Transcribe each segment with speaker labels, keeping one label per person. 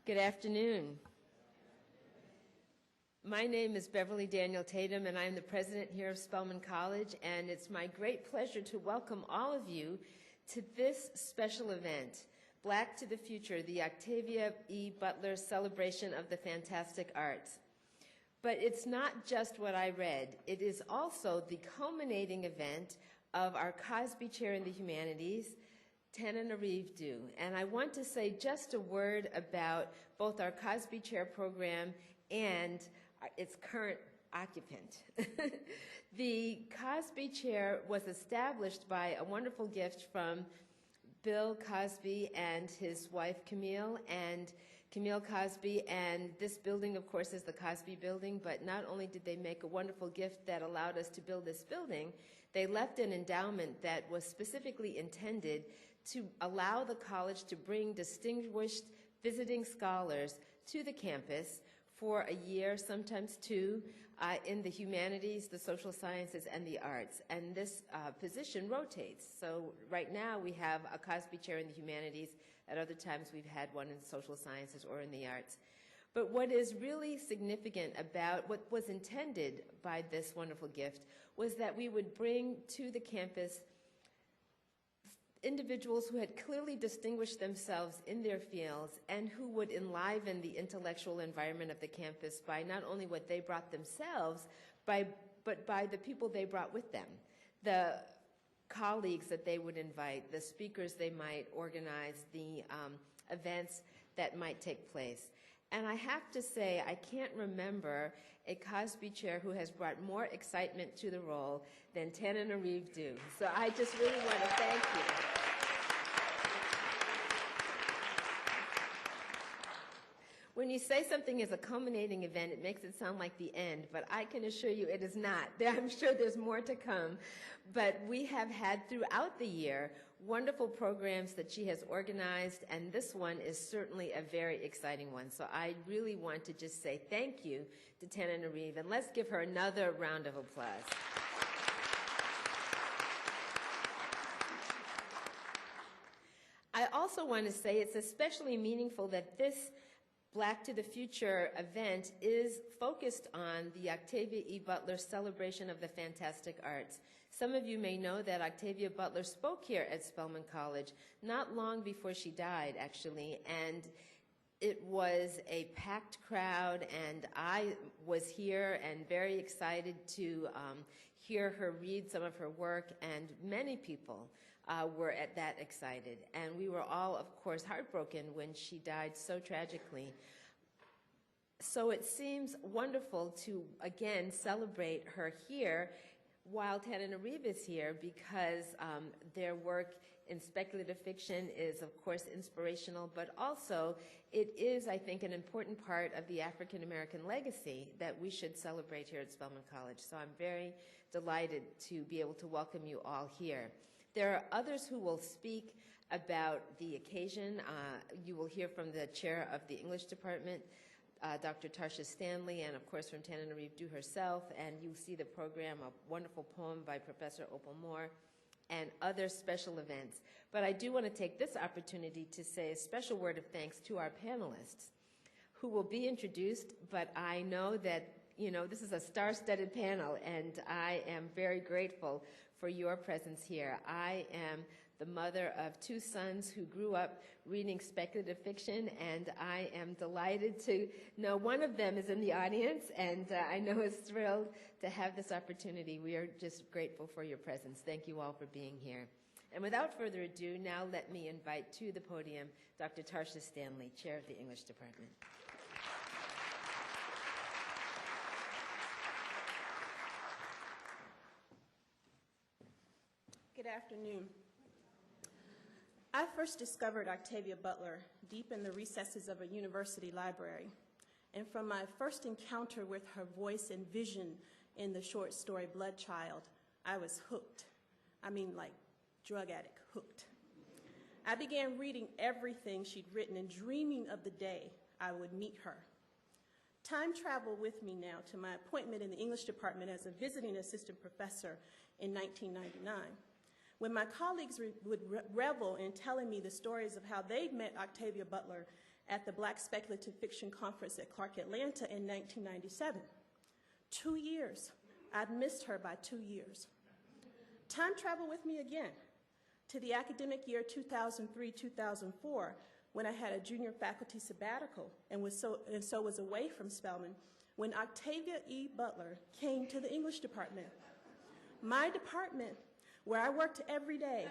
Speaker 1: Good afternoon. My name is Beverly Daniel Tatum, and I'm the president here of Spelman College, and it's my great pleasure to welcome all of you to this special event, Black to the Future, the Octavia Butler Celebration of the Fantastic Arts. But it's not just what I read. It is also the culminating event of our Cosby Chair in the Humanities, Tananarive Due. And I want to say just a word about both our Cosby Chair program and its current occupant. The Cosby Chair was established by a wonderful gift from Bill Cosby and his wife Camille Cosby, and this building, of course, is the Cosby Building, but not only did they make a wonderful gift that allowed us to build this building, they left an endowment that was specifically intended to allow the college to bring distinguished visiting scholars to the campus for a year, sometimes two, in the humanities, the social sciences, and the arts. And this position rotates. So right now we have a Cosby Chair in the humanities. At other times we've had one in social sciences or in the arts. But what is really significant about what was intended by this wonderful gift was that we would bring to the campus individuals who had clearly distinguished themselves in their fields and who would enliven the intellectual environment of the campus by not only what they brought themselves, but by the people they brought with them, the colleagues that they would invite, the speakers they might organize, the events that might take place. And I have to say, I can't remember a Cosby Chair who has brought more excitement to the role than Tananarive Due. So I just really want to thank you. When you say something is a culminating event, it makes it sound like the end, but I can assure you it is not. I'm sure there's more to come. But we have had throughout the year wonderful programs that she has organized, and this one is certainly a very exciting one. So I really want to just say thank you to Tananarive, and let's give her another round of applause. I also want to say it's especially meaningful that this Black to the Future event is focused on the Octavia Butler Celebration of the Fantastic Arts. Some of you may know that Octavia Butler spoke here at Spelman College not long before she died, actually, and it was a packed crowd, and I was here and very excited to hear her read some of her work, and many people were at that excited. And we were all, of course, heartbroken when she died so tragically. So it seems wonderful to, again, celebrate her here while Tananarive is here, because their work in speculative fiction is, of course, inspirational, but also it is, I think, an important part of the African-American legacy that we should celebrate here at Spelman College. So I'm very delighted to be able to welcome you all here. There are others who will speak about the occasion. You will hear from the chair of the English department, Dr. Tarsha Stanley, and of course from Tananarive Due herself, and you'll see the program, a wonderful poem by Professor Opal Moore, and other special events. But I do want to take this opportunity to say a special word of thanks to our panelists who will be introduced, but I know that, you know, this is a star-studded panel, and I am very grateful for your presence here. I am the mother of two sons who grew up reading speculative fiction, and I am delighted to know one of them is in the audience, and I know is thrilled to have this opportunity. We are just grateful for your presence. Thank you all for being here. And without further ado, now let me invite to the podium Dr. Tarsha Stanley, Chair of the English Department.
Speaker 2: Good afternoon. I first discovered Octavia Butler deep in the recesses of a university library. And from my first encounter with her voice and vision in the short story Blood Child, I was hooked. I mean, like drug addict hooked. I began reading everything she'd written and dreaming of the day I would meet her. Time traveled with me now to my appointment in the English department as a visiting assistant professor in 1999. When my colleagues would revel in telling me the stories of how they'd met Octavia Butler at the Black Speculative Fiction Conference at Clark Atlanta in 1997. 2 years. I'd missed her by 2 years. Time travel with me again to the academic year 2003-2004, when I had a junior faculty sabbatical and so was away from Spelman, when Octavia E. Butler came to the English department. My department, where I worked every day.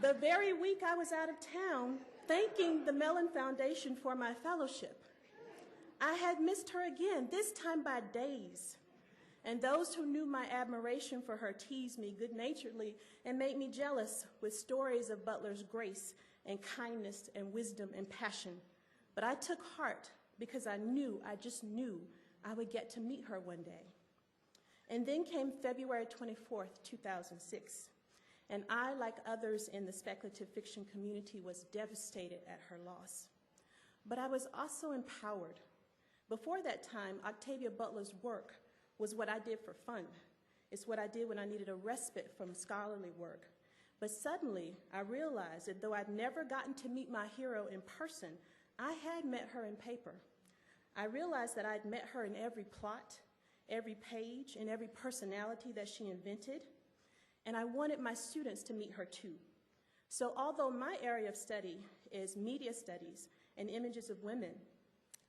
Speaker 2: The very week I was out of town, thanking the Mellon Foundation for my fellowship. I had missed her again, this time by days. And those who knew my admiration for her teased me good-naturedly and made me jealous with stories of Butler's grace and kindness and wisdom and passion. But I took heart because I just knew I would get to meet her one day. And then came February 24th, 2006, and I, like others in the speculative fiction community, was devastated at her loss. But I was also empowered. Before that time, Octavia Butler's work was what I did for fun. It's what I did when I needed a respite from scholarly work. But suddenly, I realized that though I'd never gotten to meet my hero in person, I had met her in paper. I realized that I'd met her in every plot, every page, and every personality that she invented, and I wanted my students to meet her too. So although my area of study is media studies and images of women,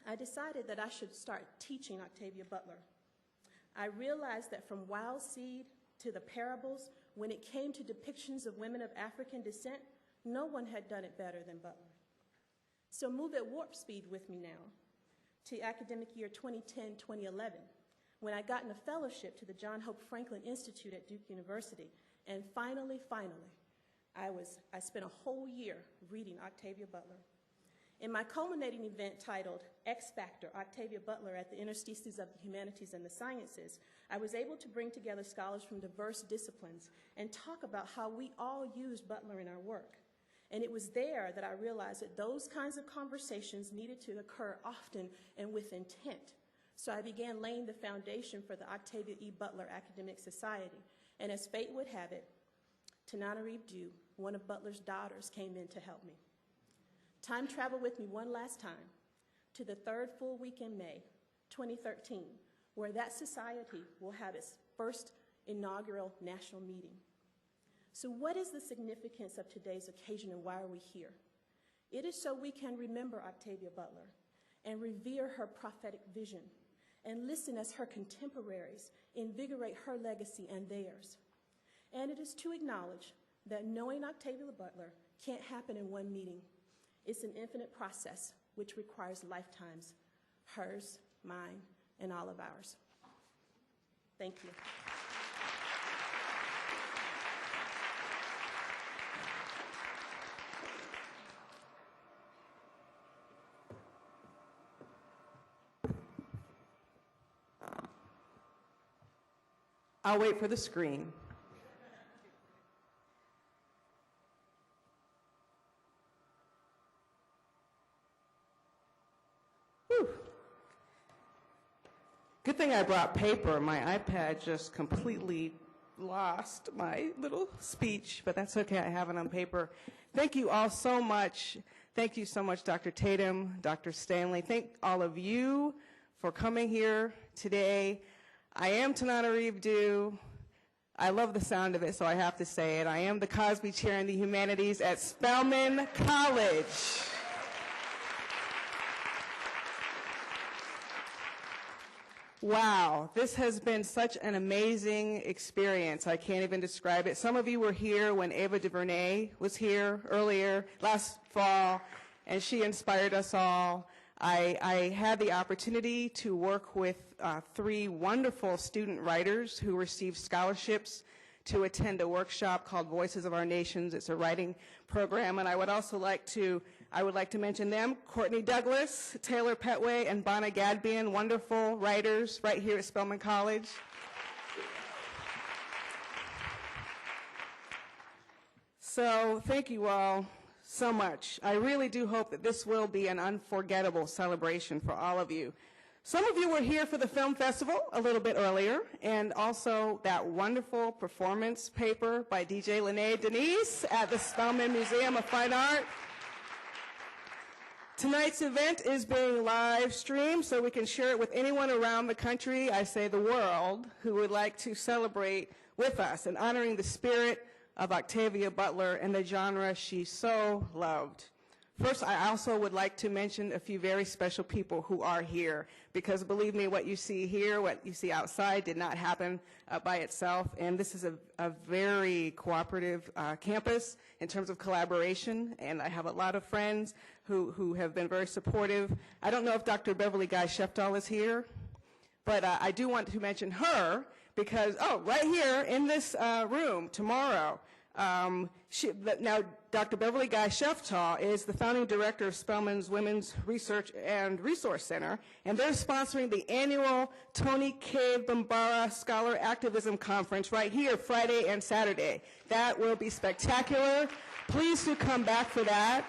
Speaker 2: I decided that I should start teaching Octavia Butler. I realized that from Wild Seed to the parables, when it came to depictions of women of African descent, no one had done it better than Butler. So move at warp speed with me now to academic year 2010-2011, when I got in a fellowship to the John Hope Franklin Institute at Duke University. And finally, I spent a whole year reading Octavia Butler. In my culminating event titled X Factor, Octavia Butler at the Interstices of the Humanities and the Sciences, I was able to bring together scholars from diverse disciplines and talk about how we all use Butler in our work. And it was there that I realized that those kinds of conversations needed to occur often and with intent. So I began laying the foundation for the Octavia E. Butler Academic Society. And as fate would have it, Tananarive Due, one of Butler's daughters, came in to help me. Time travel with me one last time to the third full week in May 2013, where that society will have its first inaugural national meeting. So what is the significance of today's occasion and why are we here? It is so we can remember Octavia Butler and revere her prophetic vision and listen as her contemporaries invigorate her legacy and theirs. And it is to acknowledge that knowing Octavia Butler can't happen in one meeting. It's an infinite process which requires lifetimes, hers, mine, and all of ours. Thank you.
Speaker 3: I'll wait for the screen. Whew. Good thing I brought paper. My iPad just completely lost my little speech, but that's okay. I have it on paper. Thank you all so much. Thank you so much, Dr. Tatum, Dr. Stanley. Thank all of you for coming here today. I am Tananarive Due. I love the sound of it, so I have to say it. I am the Cosby Chair in the Humanities at Spelman College. Wow, this has been such an amazing experience. I can't even describe it. Some of you were here when Ava DuVernay was here earlier last fall, and she inspired us all. I had the opportunity to work with 3 wonderful student writers who received scholarships to attend a workshop called Voices of Our Nations. It's a writing program, and I would like to mention them: Courtney Douglas, Taylor Petway, and Bonna Gadbian, wonderful writers right here at Spelman College. So thank you all so much. I really do hope that this will be an unforgettable celebration for all of you. Some of you were here for the film festival a little bit earlier, and also that wonderful performance paper by DJ Lene Denise at the Spelman Museum of Fine Art. Tonight's event is being live streamed so we can share it with anyone around the country, I say the world, who would like to celebrate with us in honoring the spirit of Octavia Butler and the genre she so loved. First, I also would like to mention a few very special people who are here, because believe me, what you see here, what you see outside did not happen by itself, and this is a very cooperative campus in terms of collaboration, and I have a lot of friends who have been very supportive. I don't know if Dr. Beverly Guy-Sheftall is here, but I do want to mention her because, right here in this room tomorrow, now, Dr. Beverly Guy-Sheftall is the founding director of Spelman's Women's Research and Resource Center, and they're sponsoring the annual Tony K. Bambara Scholar Activism Conference right here Friday and Saturday. That will be spectacular. Please do come back for that.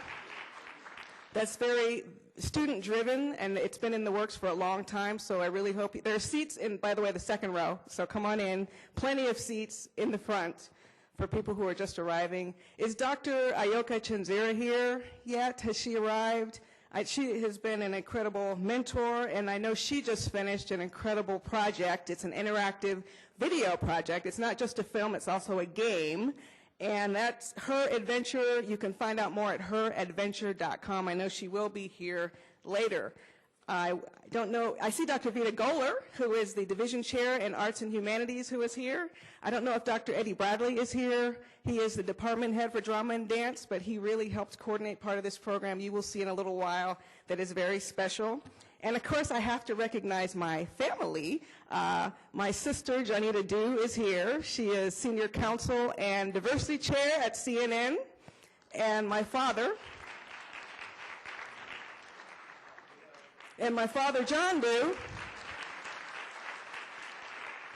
Speaker 3: That's very student-driven, and it's been in the works for a long time, so I really hope there are seats in, by the way, the second row, so come on in. Plenty of seats in the front for people who are just arriving. Is Dr. Ayoka Chinzira here yet? Has she arrived? She has been an incredible mentor, and I know she just finished an incredible project. It's an interactive video project. It's not just a film, it's also a game. And that's her adventure. You can find out more at heradventure.com. I know she will be here later. I don't know. I see Dr. Vita Goler, who is the division chair in Arts and Humanities, who is here. I don't know if Dr. Eddie Bradley is here. He is the department head for drama and dance, but he really helped coordinate part of this program. You will see in a little while that is very special. And of course, I have to recognize my family. My sister, Janita Du, is here. She is senior counsel and diversity chair at CNN. And my father, John Du,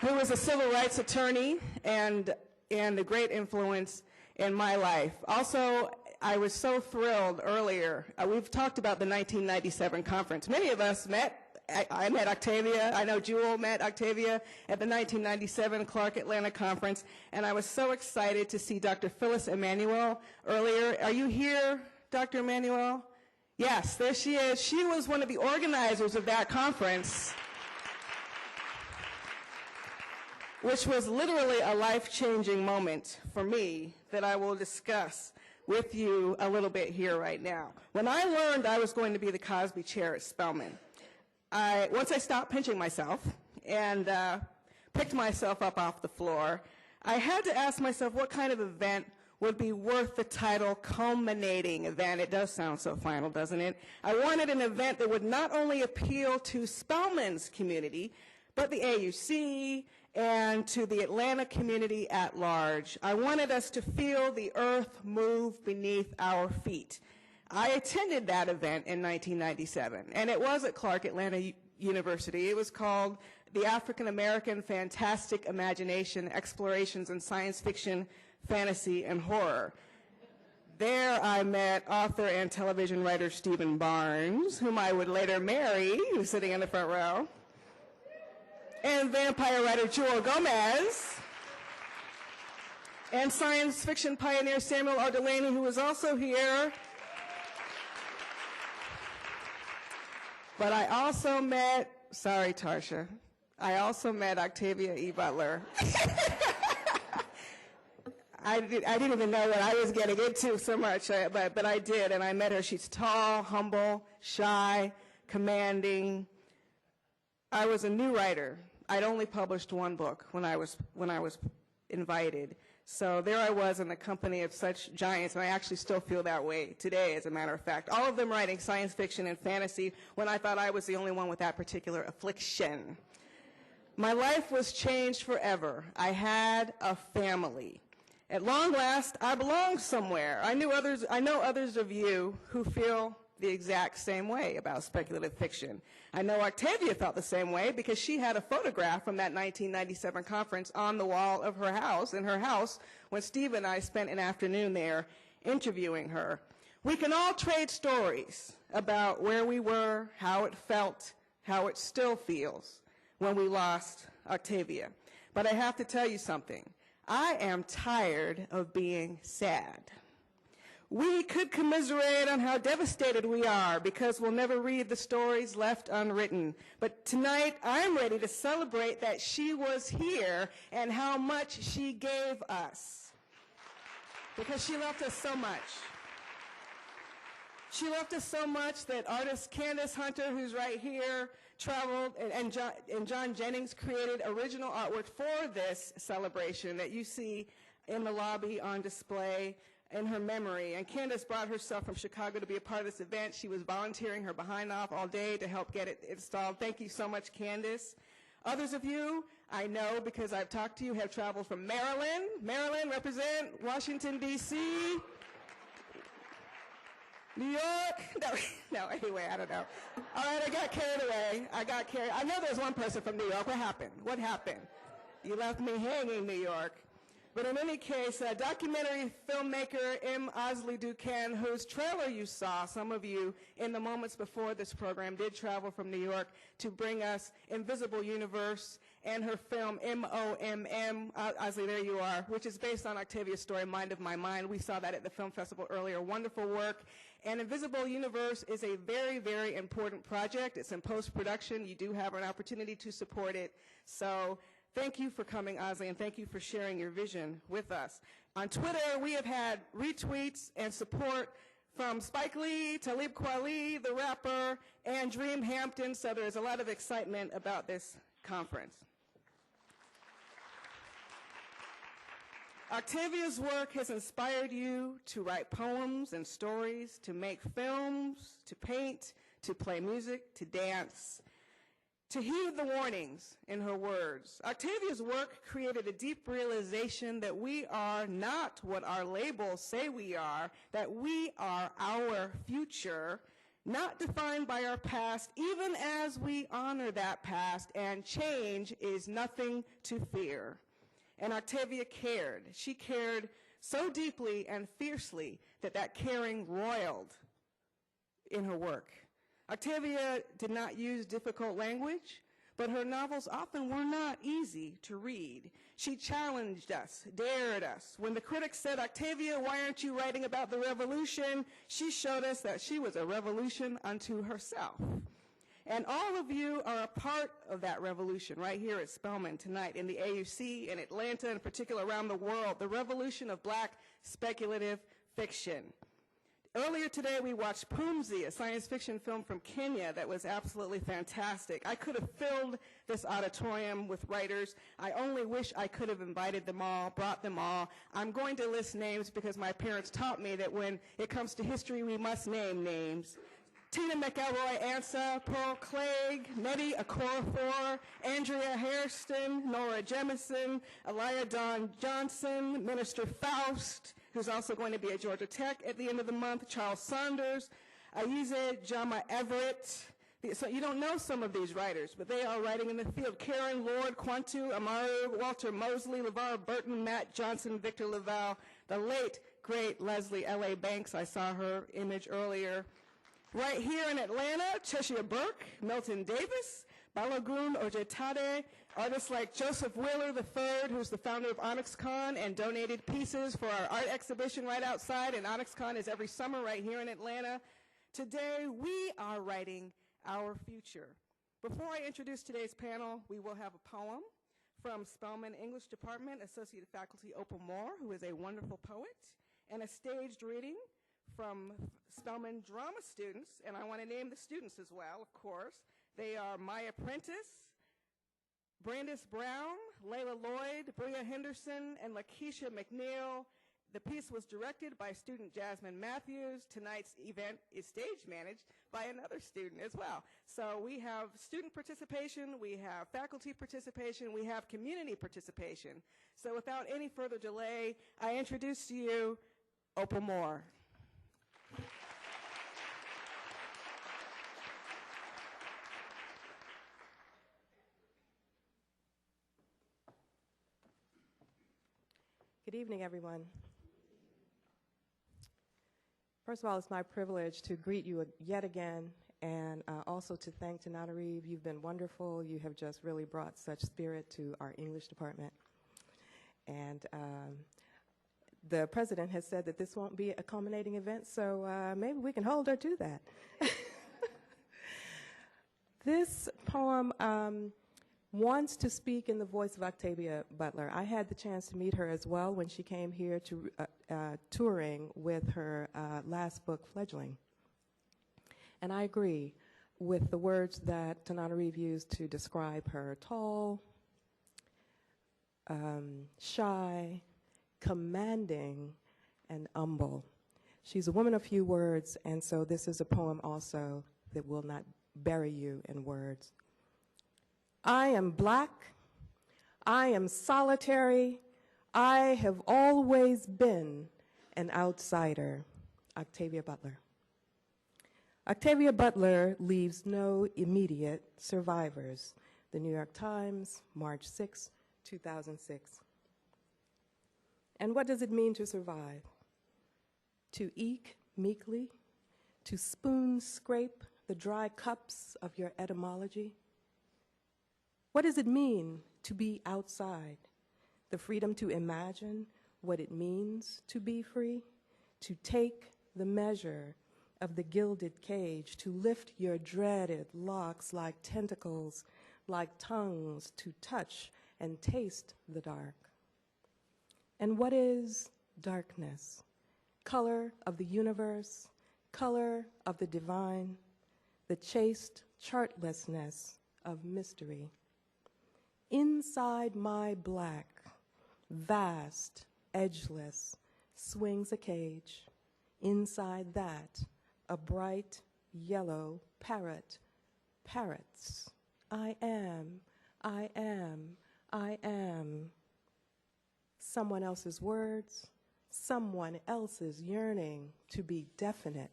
Speaker 3: who is a civil rights attorney and a great influence in my life. Also, I was so thrilled earlier. We've talked about the 1997 conference. Many of us met. I met Octavia. I know Jewel met Octavia at the 1997 Clark Atlanta Conference, and I was so excited to see Dr. Phyllis Emanuel earlier. Are you here, Dr. Emanuel? Yes, there she is. She was one of the organizers of that conference, which was literally a life-changing moment for me that I will discuss with you a little bit here right now. When I learned I was going to be the Cosby chair at Spelman, once I stopped pinching myself and picked myself up off the floor, I had to ask myself what kind of event would be worth the title culminating event. It does sound so final, doesn't it? I wanted an event that would not only appeal to Spelman's community, but the AUC and to the Atlanta community at large. I wanted us to feel the earth move beneath our feet. I attended that event in 1997, and it was at Clark Atlanta University. It was called the African American Fantastic Imagination, Explorations in Science Fiction, Fantasy, and Horror. There I met author and television writer Stephen Barnes, whom I would later marry, who's sitting in the front row, and vampire writer Joel Gomez, and science fiction pioneer Samuel R. Delaney, who is also here. But I also met, sorry Tarsha, I also met Octavia E. Butler. I didn't even know what I was getting into so much, but I did, and I met her. She's tall, humble, shy, commanding. I was a new writer. I'd only published one book when I was invited. So there I was in the company of such giants, and I actually still feel that way today, as a matter of fact. All of them writing science fiction and fantasy when I thought I was the only one with that particular affliction. My life was changed forever. I had a family. At long last, I belong somewhere. I know others of you who feel the exact same way about speculative fiction. I know Octavia felt the same way because she had a photograph from that 1997 conference on the wall of her house, in her house, when Steve and I spent an afternoon there interviewing her. We can all trade stories about where we were, how it felt, how it still feels when we lost Octavia. But I have to tell you something. I am tired of being sad. We could commiserate on how devastated we are because we'll never read the stories left unwritten. But tonight, I'm ready to celebrate that she was here and how much she gave us. Because she left us so much. She left us so much that artist Candace Hunter, who's right here, traveled, and John Jennings created original artwork for this celebration that you see in the lobby on display in her memory. And Candace brought herself from Chicago to be a part of this event. She was volunteering her behind off all day to help get it installed. Thank you so much, Candace. Others of you, I know because I've talked to you, have traveled from Maryland. Maryland, represent Washington, D.C., New York. No, anyway, I don't know. All right, I got carried away. I know there's one person from New York. What happened? What happened? You left me hanging, New York. But in any case, documentary filmmaker M. Osley Duquesne, whose trailer you saw, some of you in the moments before this program did travel from New York to bring us Invisible Universe and her film M.O.M.M., Osley, there you are, which is based on Octavia's story, Mind of My Mind. We saw that at the film festival earlier. Wonderful work. And Invisible Universe is a very, very important project. It's in post-production. You do have an opportunity to support it. So thank you for coming, Osley, and thank you for sharing your vision with us. On Twitter, we have had retweets and support from Spike Lee, Talib Kweli, the rapper, and Dream Hampton, so there's a lot of excitement about this conference. Octavia's work has inspired you to write poems and stories, to make films, to paint, to play music, to dance, to heed the warnings in her words. Octavia's work created a deep realization that we are not what our labels say we are, that we are our future, not defined by our past, even as we honor that past, and change is nothing to fear. And Octavia cared. She cared so deeply and fiercely that that caring roiled in her work. Octavia did not use difficult language, but her novels often were not easy to read. She challenged us, dared us. When the critics said, "Octavia, why aren't you writing about the revolution?" she showed us that she was a revolution unto herself. And all of you are a part of that revolution right here at Spelman tonight, in the AUC, in Atlanta, in particular around the world, the revolution of Black speculative fiction. Earlier today, we watched Pumzi, a science fiction film from Kenya that was absolutely fantastic. I could have filled this auditorium with writers. I only wish I could have invited them all, brought them all. I'm going to list names because my parents taught me that when it comes to history, we must name names. Tina McElroy Ansa, Pearl Clegg, Nettie Okorafor, Andrea Hairston, Nora Jemison, Elia Dawn Johnson, Minister Faust, who's also going to be at Georgia Tech at the end of the month, Charles Saunders, Aize Jama Everett. So you don't know some of these writers, but they are writing in the field. Karen Lord, Quantu, Amaru, Walter Mosley, LeVar Burton, Matt Johnson, Victor Laval, the late, great Leslie L.A. Banks. I saw her image earlier. Right here in Atlanta, Cheshire Burke, Milton Davis, Balogun Ojetade, artists like Joseph Wheeler III, who's the founder of OnyxCon and donated pieces for our art exhibition right outside, and OnyxCon is every summer right here in Atlanta. Today, we are writing our future. Before I introduce today's panel, we will have a poem from Spelman English Department, Associate Faculty Opal Moore, who is a wonderful poet, and a staged reading from Spelman drama students, and I want to name the students as well, of course. They are Maya Prentice, Brandis Brown, Layla Lloyd, Bria Henderson, and Lakeisha McNeil. The piece was directed by student Jasmine Matthews. Tonight's event is stage managed by another student as well. So we have student participation, we have faculty participation, we have community participation. So without any further delay, I introduce to you Opal Moore.
Speaker 4: Good evening, everyone. First of all, it's my privilege to greet you yet again, and also to thank Tanana Reeve. You've been wonderful. You have just really brought such spirit to our English department. And the president has said that this won't be a culminating event, so maybe we can hold her to that. This poem wants to speak in the voice of Octavia Butler. I had the chance to meet her as well when she came here to touring with her last book, Fledgling. And I agree with the words that Tananarive used to describe her: tall, shy, commanding, and humble. She's a woman of few words, and so this is a poem also that will not bury you in words. I am black, I am solitary, I have always been an outsider. Octavia Butler. Octavia Butler leaves no immediate survivors. The New York Times, March 6, 2006. And what does it mean to survive? To eke meekly, to spoon scrape the dry cups of your etymology? What does it mean to be outside? The freedom to imagine what it means to be free, to take the measure of the gilded cage, to lift your dreaded locks like tentacles, like tongues, to touch and taste the dark. And what is darkness? Color of the universe, color of the divine, the chaste chartlessness of mystery. Inside my black, vast, edgeless, swings a cage. Inside that, a bright yellow parrot. Parrots. I am, I am, I am. Someone else's words, someone else's yearning to be definite.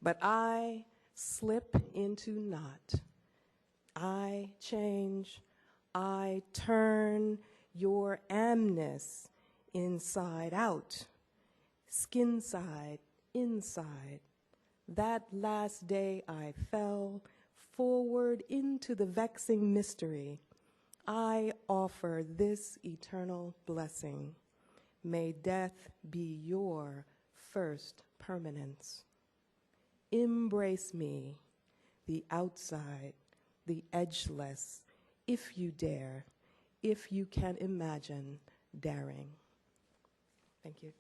Speaker 4: But I slip into naught. I change, I turn your amness inside out, skin side, inside. That last day I fell forward into the vexing mystery. I offer this eternal blessing. May death be your first permanence. Embrace me, the outside, the edgeless, if you dare, if you can imagine daring. Thank you.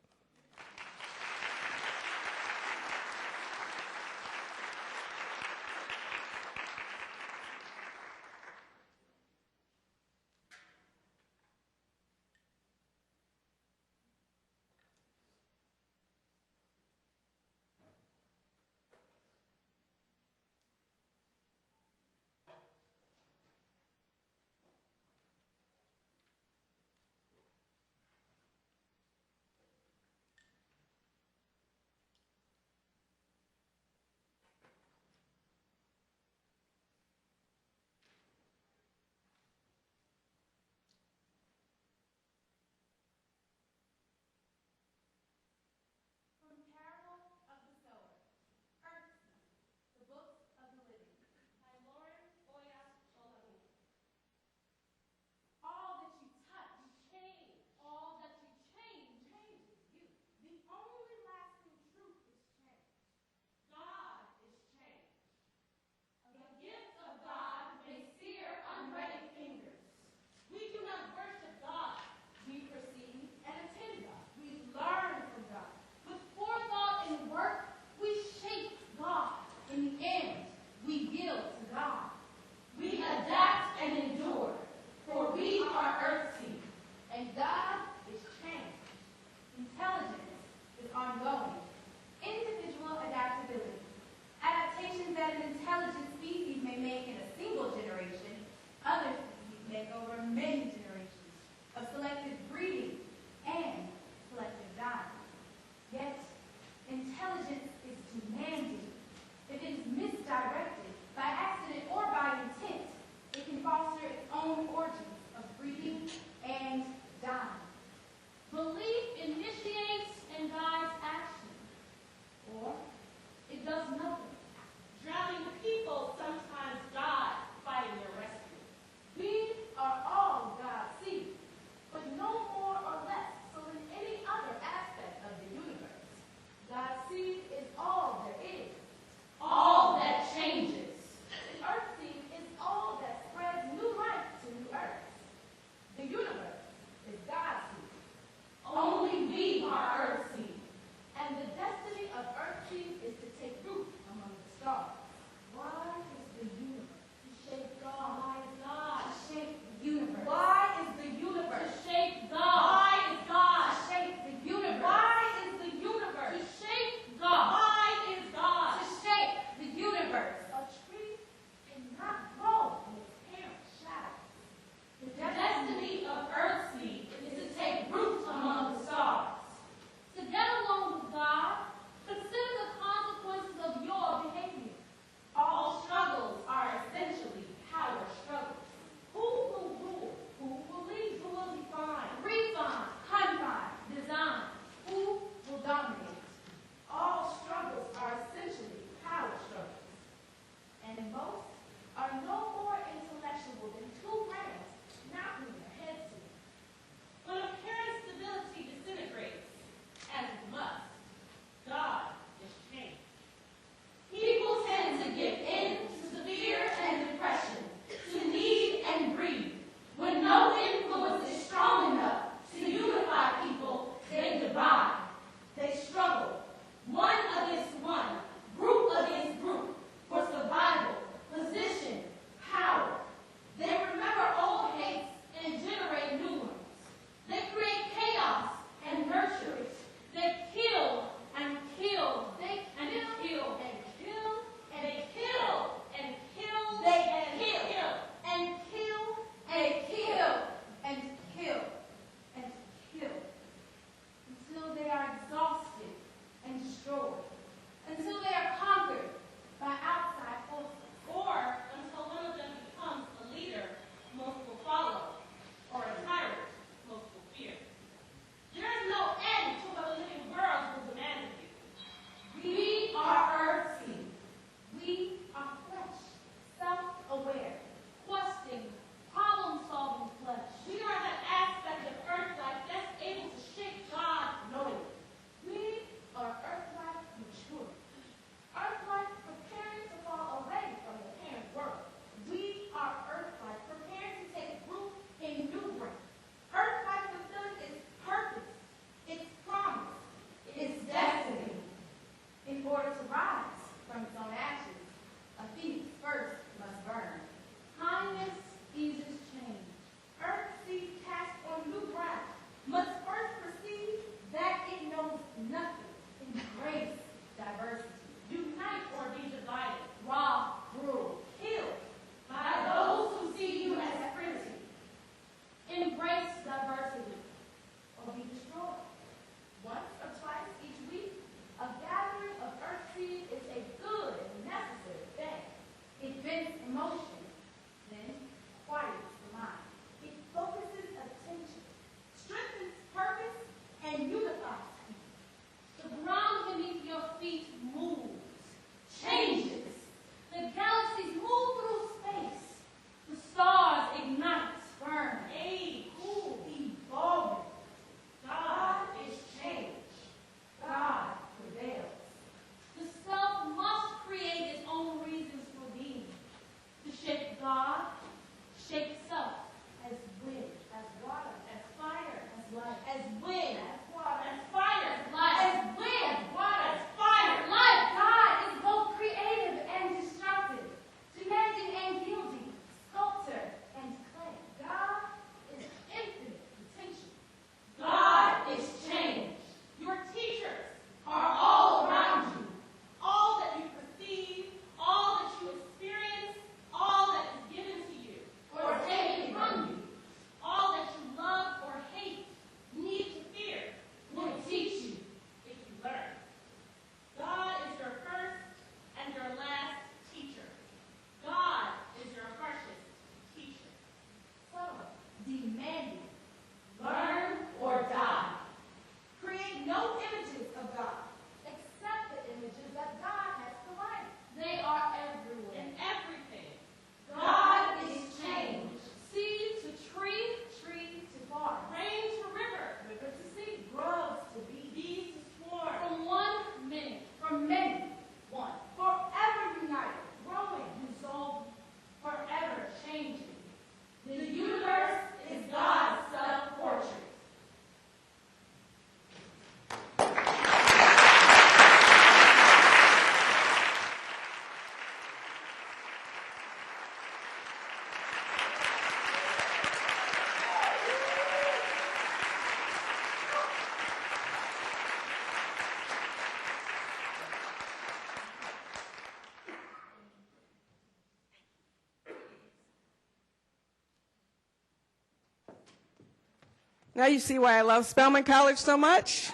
Speaker 3: Now you see why I love Spelman College so much.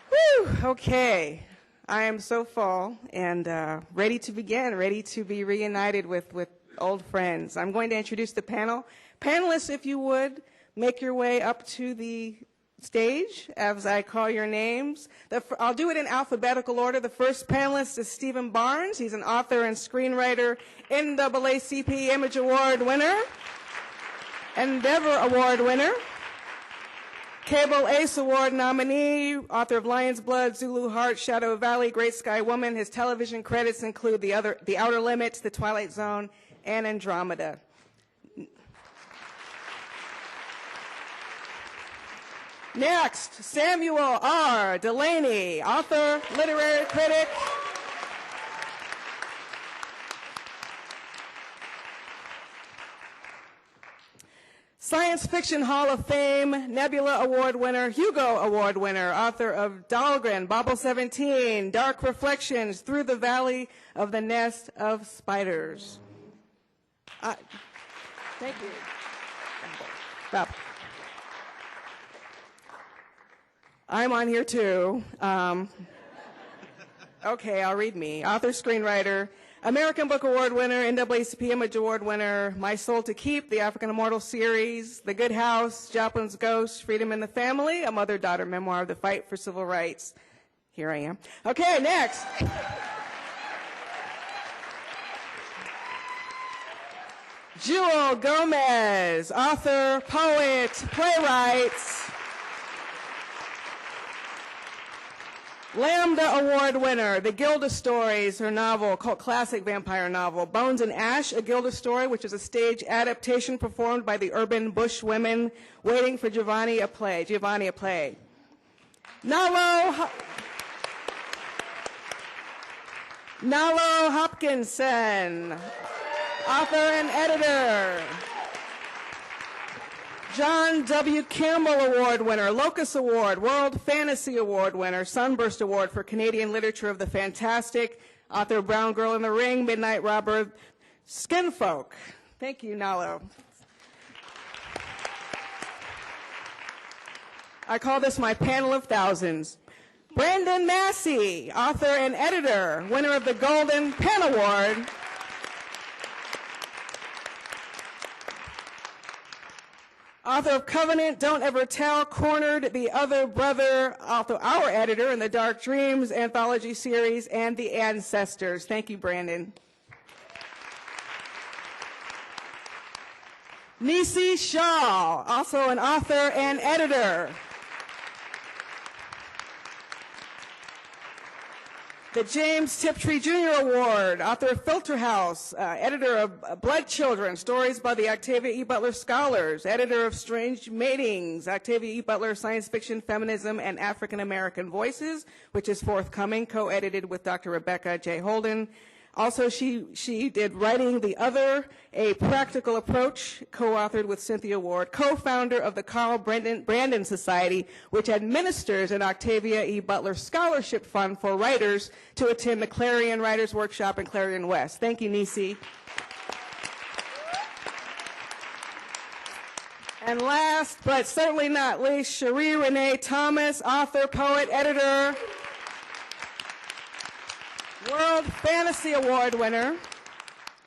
Speaker 3: Whew, okay. I am so full and ready to begin, ready to be reunited with old friends. I'm going to introduce the panel. Panelists, if you would, make your way up to the stage as I call your names. I'll do it in alphabetical order. The first panelist is Stephen Barnes. He's an author and screenwriter, NAACP Image Award winner, Endeavor Award winner, Cable Ace Award nominee, author of Lion's Blood, Zulu Heart, Shadow Valley, Great Sky Woman. His television credits include The Outer Limits, The Twilight Zone, and Andromeda. Next, Samuel R. Delaney, author, literary critic. Science Fiction Hall of Fame, Nebula Award winner, Hugo Award winner, author of Dahlgren, Bobble 17, Dark Reflections, Through the Valley of the Nest of Spiders. Thank you. Bob. I'm on here too. Okay, I'll read me. Author, screenwriter, American Book Award winner, NAACP Image Award winner, My Soul to Keep, the African Immortal series, The Good House, Joplin's Ghost, Freedom in the Family, a mother-daughter memoir of the fight for civil rights. Here I am. Okay, next. Jewel Gomez, author, poet, playwright, Lambda Award winner, The Gilda Stories, her novel, cult classic vampire novel. Bones and Ash, A Gilda Story, which is a stage adaptation performed by the urban bush women waiting for Giovanni a play. Nalo Hopkinson, author and editor. John W. Campbell Award winner, Locus Award, World Fantasy Award winner, Sunburst Award for Canadian Literature of the Fantastic, author of Brown Girl in the Ring, Midnight Robber, Skinfolk. Thank you, Nalo. I call this my panel of thousands. Brandon Massey, author and editor, winner of the Golden Pen Award. Author of Covenant, Don't Ever Tell, Cornered, The Other Brother, author, our editor in the Dark Dreams anthology series, and The Ancestors. Thank you, Brandon. Nisi Shaw, also an author and editor. The James Tiptree Jr. Award, author of Filter House, editor of Blood Children, stories by the Octavia E. Butler Scholars, editor of Strange Matings, Octavia E. Butler Science Fiction, Feminism, and African American Voices, which is forthcoming, co-edited with Dr. Rebecca J. Holden. Also, she did Writing the Other, a practical approach, co-authored with Cynthia Ward, co-founder of the Carl Brandon Society, which administers an Octavia E. Butler Scholarship Fund for writers to attend the Clarion Writers Workshop in Clarion West. Thank you, Nisi. And last, but certainly not least, Cherie Renee Thomas, author, poet, editor, World Fantasy Award winner,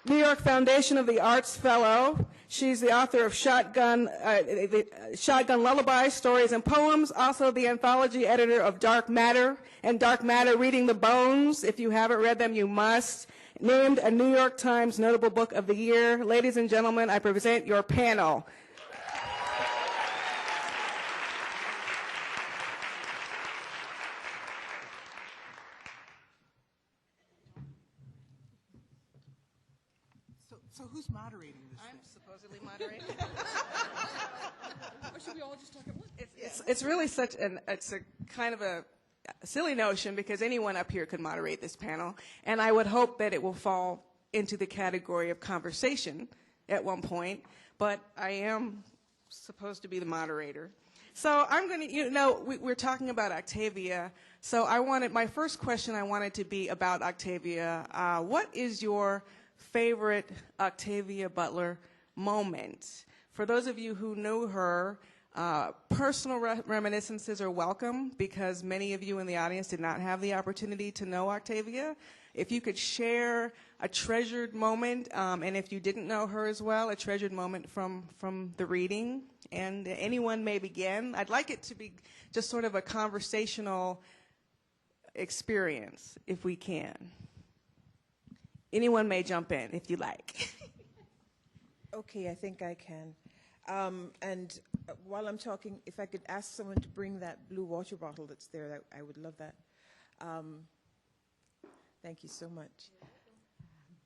Speaker 3: New York Foundation of the Arts Fellow. She's the author of Shotgun Lullaby, Stories and Poems, also the anthology editor of Dark Matter and Dark Matter, Reading the Bones. If you haven't read them, you must. Named a New York Times Notable Book of the Year. Ladies and gentlemen, I present your panel.
Speaker 5: So who's moderating this?
Speaker 3: I'm supposedly moderating.
Speaker 5: Or should we all just talk at once?
Speaker 3: It's really it's a kind of a silly notion because anyone up here could moderate this panel, and I would hope that it will fall into the category of conversation at one point, but I am supposed to be the moderator. So I'm going to, we're talking about Octavia, so my first question I wanted to be about Octavia. What is your favorite Octavia Butler moment? For those of you who know her, personal reminiscences are welcome because many of you in the audience did not have the opportunity to know Octavia. If you could share a treasured moment, and if you didn't know her as well, a treasured moment from the reading, and anyone may begin. I'd like it to be just sort of a conversational experience, if we can. Anyone may jump in if you like.
Speaker 5: Okay, I think I can. While I'm talking, if I could ask someone to bring that blue water bottle that's there, I would love that. Thank you so much.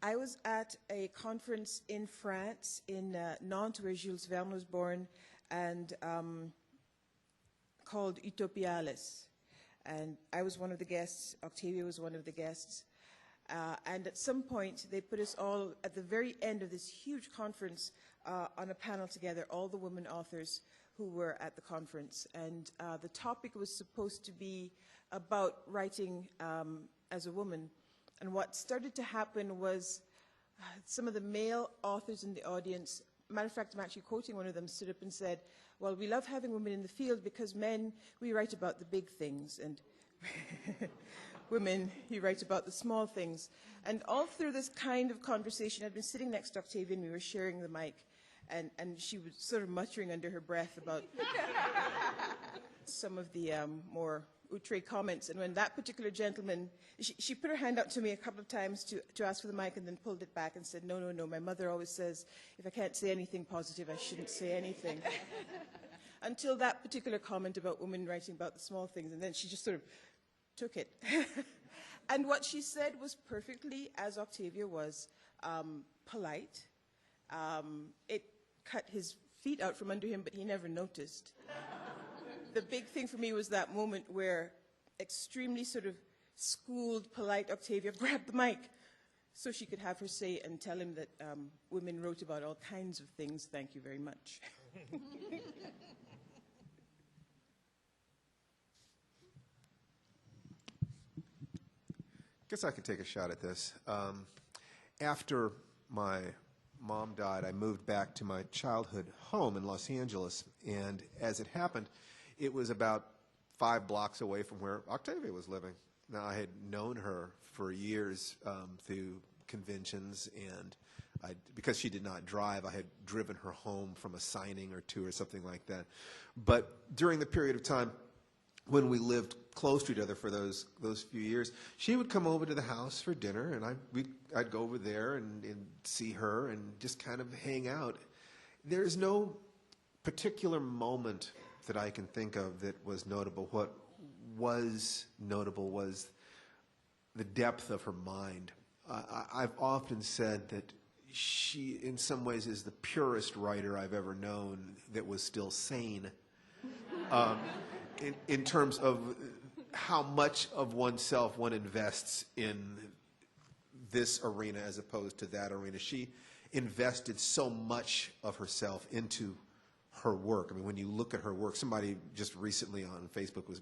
Speaker 5: I was at a conference in France, in Nantes, where Jules Verne was born, and called Utopialis. And I was one of the guests, Octavia was one of the guests. And at some point, they put us all at the very end of this huge conference on a panel together, all the women authors who were at the conference. And the topic was supposed to be about writing as a woman. And what started to happen was some of the male authors in the audience, matter of fact, I'm actually quoting one of them, stood up and said, well, we love having women in the field because men, we write about the big things, and women, you write about the small things. And all through this kind of conversation, I'd been sitting next to Octavia and we were sharing the mic, and she was sort of muttering under her breath about some of the more outre comments. And when that particular gentleman, she put her hand up to me a couple of times to ask for the mic and then pulled it back and said, no, no, no, my mother always says, if I can't say anything positive, I shouldn't say anything. Until that particular comment about women writing about the small things, and then she just sort of took it. And what she said was perfectly, as Octavia was, polite. It cut his feet out from under him, but he never noticed. The big thing for me was that moment where extremely sort of schooled, polite Octavia grabbed the mic so she could have her say and tell him that women wrote about all kinds of things. Thank you very much.
Speaker 6: Guess I could take a shot at this. After my mom died, I moved back to my childhood home in Los Angeles, and as it happened, it was about 5 blocks away from where Octavia was living. Now, I had known her for years through conventions, and because she did not drive, I had driven her home from a signing or two or something like that. But during the period of time when we lived close to each other for those few years, she would come over to the house for dinner, and I'd go over there and see her and just kind of hang out. There's no particular moment that I can think of that was notable. What was notable was the depth of her mind. I've often said that she, in some ways, is the purest writer I've ever known that was still sane. In terms of how much of oneself one invests in this arena as opposed to that arena. She invested so much of herself into her work. I mean, when you look at her work, somebody just recently on Facebook was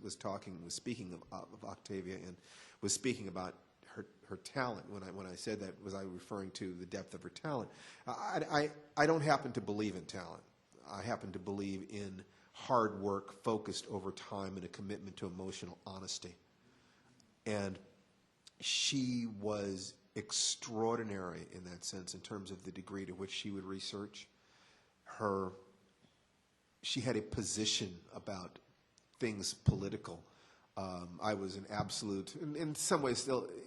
Speaker 6: speaking of Octavia and was speaking about her talent. When I said that, was I referring to the depth of her talent? I don't happen to believe in talent. I happen to believe in hard work focused over time and a commitment to emotional honesty. And she was extraordinary in that sense in terms of the degree to which she would research. She had a position about things political. I was an absolute, in some ways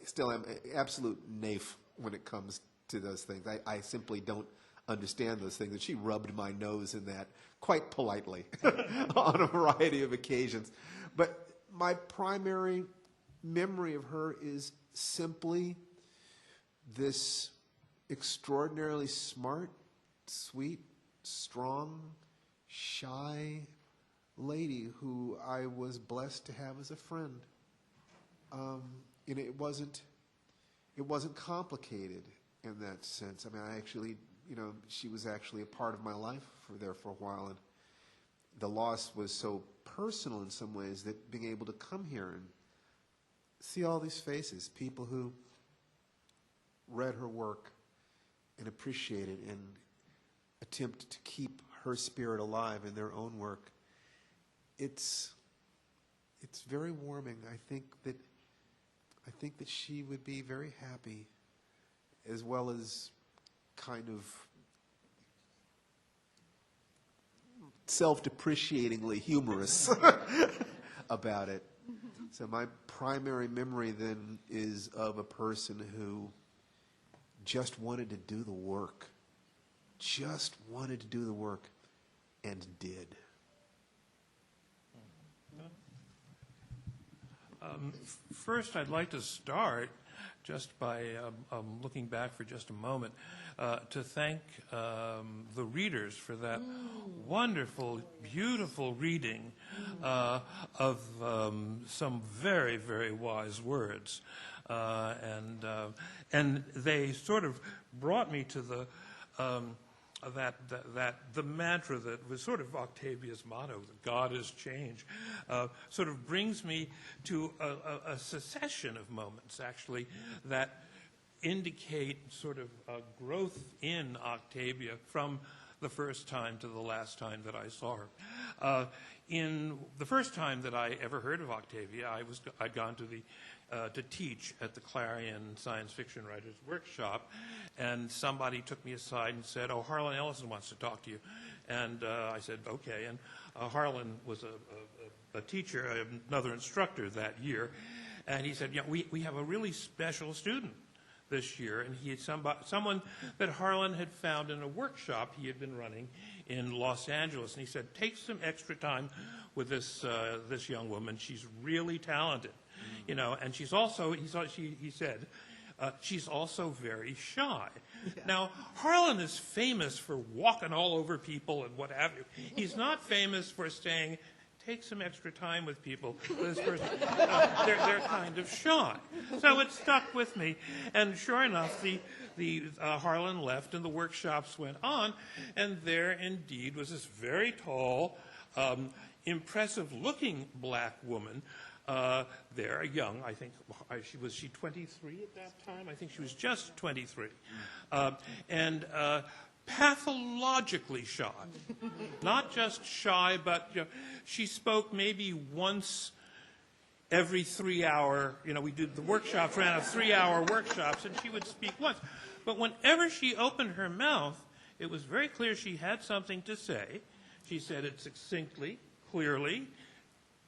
Speaker 6: still am, absolute naif when it comes to those things. I simply don't understand those things. And she rubbed my nose in that quite politely on a variety of occasions. But my primary memory of her is simply this extraordinarily smart, sweet, strong, shy lady who I was blessed to have as a friend. And it wasn't complicated in that sense. I mean, I actually, she was actually a part of my life for a while, and the loss was so personal in some ways that being able to come here and see all these faces, people who read her work and appreciate it and attempt to keep her spirit alive in their own work, it's very warming. I think that she would be very happy, as well as kind of self-depreciatingly humorous about it. So my primary memory then is of a person who just wanted to do the work, and did.
Speaker 7: First, I'd like to start just by looking back for just a moment to thank the readers for that wonderful, beautiful reading of some very, very wise words. And they sort of brought me to the the mantra that was sort of Octavia's motto, that God is change, sort of brings me to a succession of moments, actually, that indicate sort of growth in Octavia from the first time to the last time that I saw her. In the first time that I ever heard of Octavia, I'd gone to teach at the Clarion Science Fiction Writers Workshop, and somebody took me aside and said, "Oh, Harlan Ellison wants to talk to you." And I said, "Okay." And Harlan was a teacher, another instructor that year, and he said, "Yeah, we have a really special student this year," and he had someone that Harlan had found in a workshop he had been running in Los Angeles, and he said, "Take some extra time with this young woman. She's really talented, you know, and she's also," he said, "she's also very shy." Yeah. Now, Harlan is famous for walking all over people and what have you. He's not famous for saying, "Take some extra time with people." This person, they're kind of shy. So it stuck with me. And sure enough, the Harlan left and the workshops went on. And there indeed was this very tall, impressive-looking black woman there, young, I think. Was she 23 at that time? I think she was just 23. And pathologically shy. Not just shy, but she spoke maybe once every 3 hour, we did the workshops, ran out 3-hour workshops, and she would speak once. But whenever she opened her mouth, it was very clear she had something to say. She said it succinctly, clearly.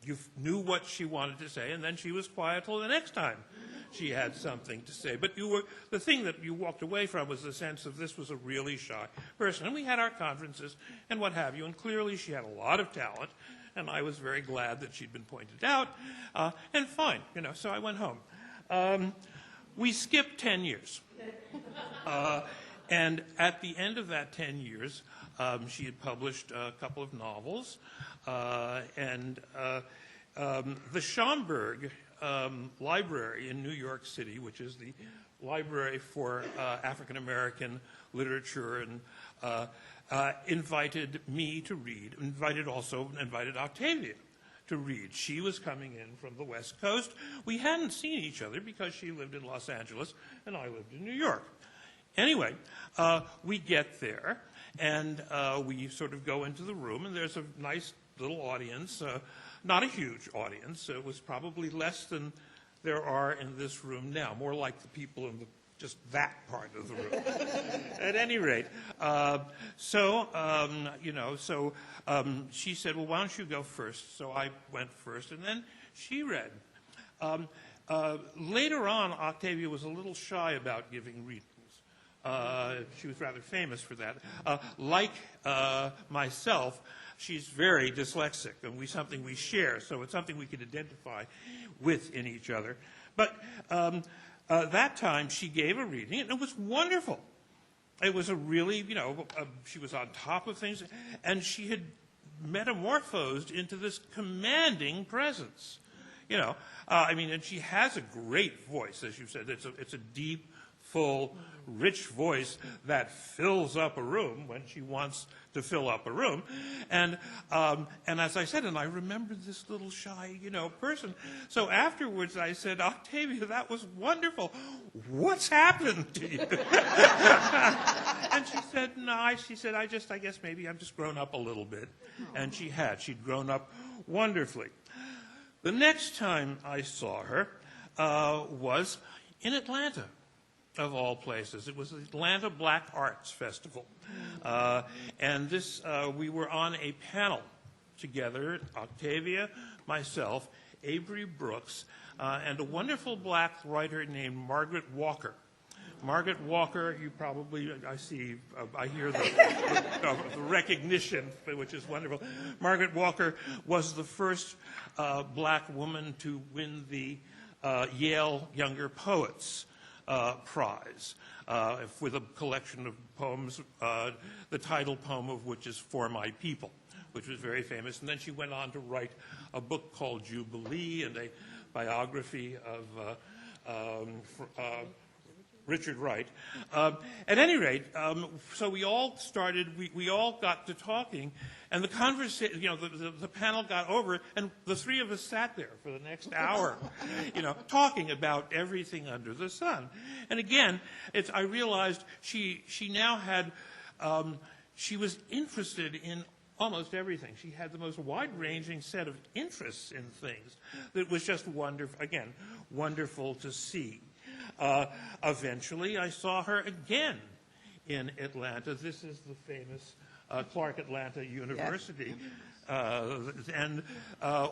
Speaker 7: You knew what she wanted to say, and then she was quiet till the next time she had something to say. But the thing that you walked away from was the sense of this was a really shy person. And we had our conferences and what have you, and clearly she had a lot of talent, and I was very glad that she'd been pointed out. And fine, so I went home. We skipped 10 years. And at the end of that 10 years, she had published a couple of novels, and the Schomburg Library in New York City, which is the library for African American literature, and invited me to read, invited Octavia to read. She was coming in from the West Coast. We hadn't seen each other because she lived in Los Angeles and I lived in New York. Anyway, we get there, and we sort of go into the room, and there's a nice little audience, not a huge audience. It was probably less than there are in this room now, more like the people in just that part of the room. At any rate, she said, "Well, why don't you go first?" So I went first, and then she read. Later on, Octavia was a little shy about giving readings. She was rather famous for that. Like myself, she's very dyslexic, and something we share, so it's something we can identify with in each other. But that time, she gave a reading, and it was wonderful. It was a really, she was on top of things, and she had metamorphosed into this commanding presence. And she has a great voice, as you said. It's a deep, full, rich voice that fills up a room when she wants to fill up a room. And as I said, and I remembered this little shy, person. So afterwards I said, Octavia, that was wonderful. What's happened to you? And she said, no, she said, I guess maybe I've just grown up a little bit. And she'd grown up wonderfully. The next time I saw her was in Atlanta, of all places. It was the Atlanta Black Arts Festival. And we were on a panel together, Octavia, myself, Avery Brooks, and a wonderful black writer named Margaret Walker. Margaret Walker, you probably, I hear the recognition, which is wonderful. Margaret Walker was the first black woman to win the Yale Younger Poets Prize with a collection of poems, the title poem of which is For My People, which was very famous. And then she went on to write a book called Jubilee and a biography of Richard Wright. At any rate, so we all got to talking, and the conversation, the panel got over, and the three of us sat there for the next hour, talking about everything under the sun. And again, I realized she now had, she was interested in almost everything. She had the most wide-ranging set of interests in things that was just wonderful to see. Eventually, I saw her again in Atlanta. This is the famous Clark Atlanta University. And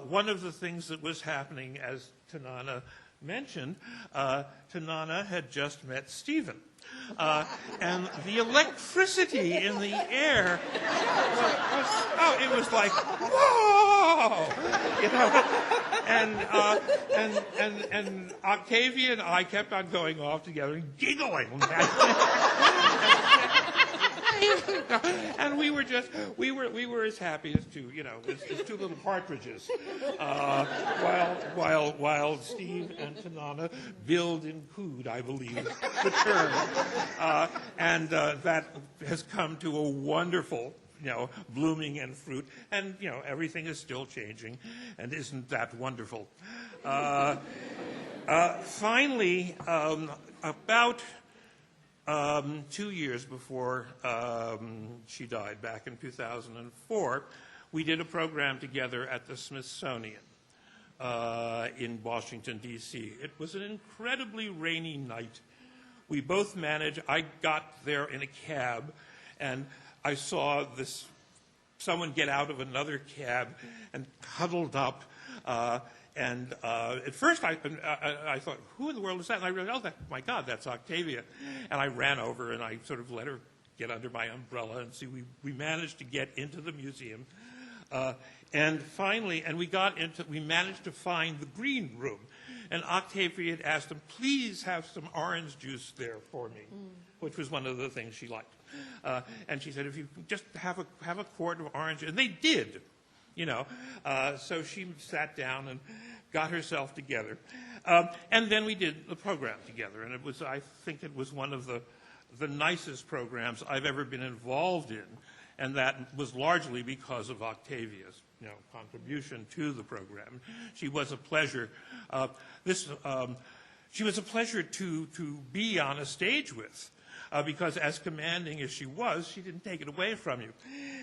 Speaker 7: one of the things that was happening, as Tanana mentioned, Tanana had just met Stephen. And the electricity in the air it was like, whoa! And Octavia and I kept on going off together and giggling. And we were as happy as two little partridges, while Steve and Tanana billed and cooed, I believe, the term, and that has come to a wonderful, blooming and fruit, and everything is still changing, and isn't that wonderful? Finally, about 2 years before she died, back in 2004, we did a program together at the Smithsonian in Washington, D.C. It was an incredibly rainy night. We both managed. I got there in a cab, and I saw someone get out of another cab and huddled up. And at first I thought, who in the world is that? And I realized, my God, that's Octavia. And I ran over and I sort of let her get under my umbrella. And see, we managed to get into the museum. And finally, we managed to find the green room. And Octavia had asked them, please have some orange juice there for me, which was one of the things she liked. And she said, if you just have a quart of orange, and they did. So she sat down and got herself together. And then we did the program together. And I think it was one of the nicest programs I've ever been involved in. And that was largely because of Octavia's, contribution to the program. She was a pleasure. She was a pleasure to be on a stage with. Because as commanding as she was, she didn't take it away from you.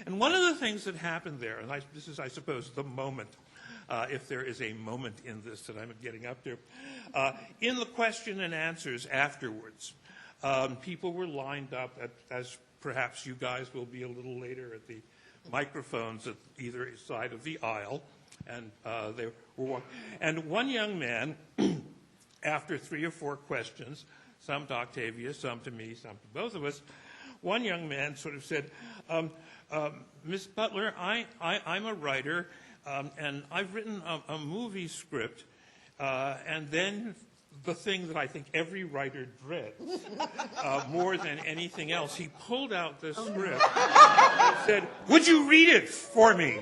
Speaker 7: And one of the things that happened there, and this is, I suppose, the moment, if there is a moment in this that I'm getting up to, in the question and answers afterwards, people were lined up, as perhaps you guys will be a little later, at the microphones at either side of the aisle, and one young man, after 3 or 4 questions, some to Octavia, some to me, some to both of us, one young man sort of said, Miss Butler, I'm a writer, and I've written a movie script, and then the thing that I think every writer dreads more than anything else, he pulled out this script and said, would you read it for me?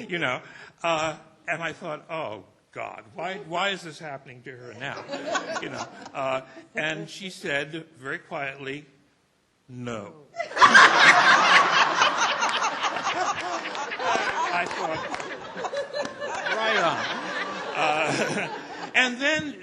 Speaker 7: And I thought, oh, God, why is this happening to her now? You know, and she said very quietly, no. I thought, right on. And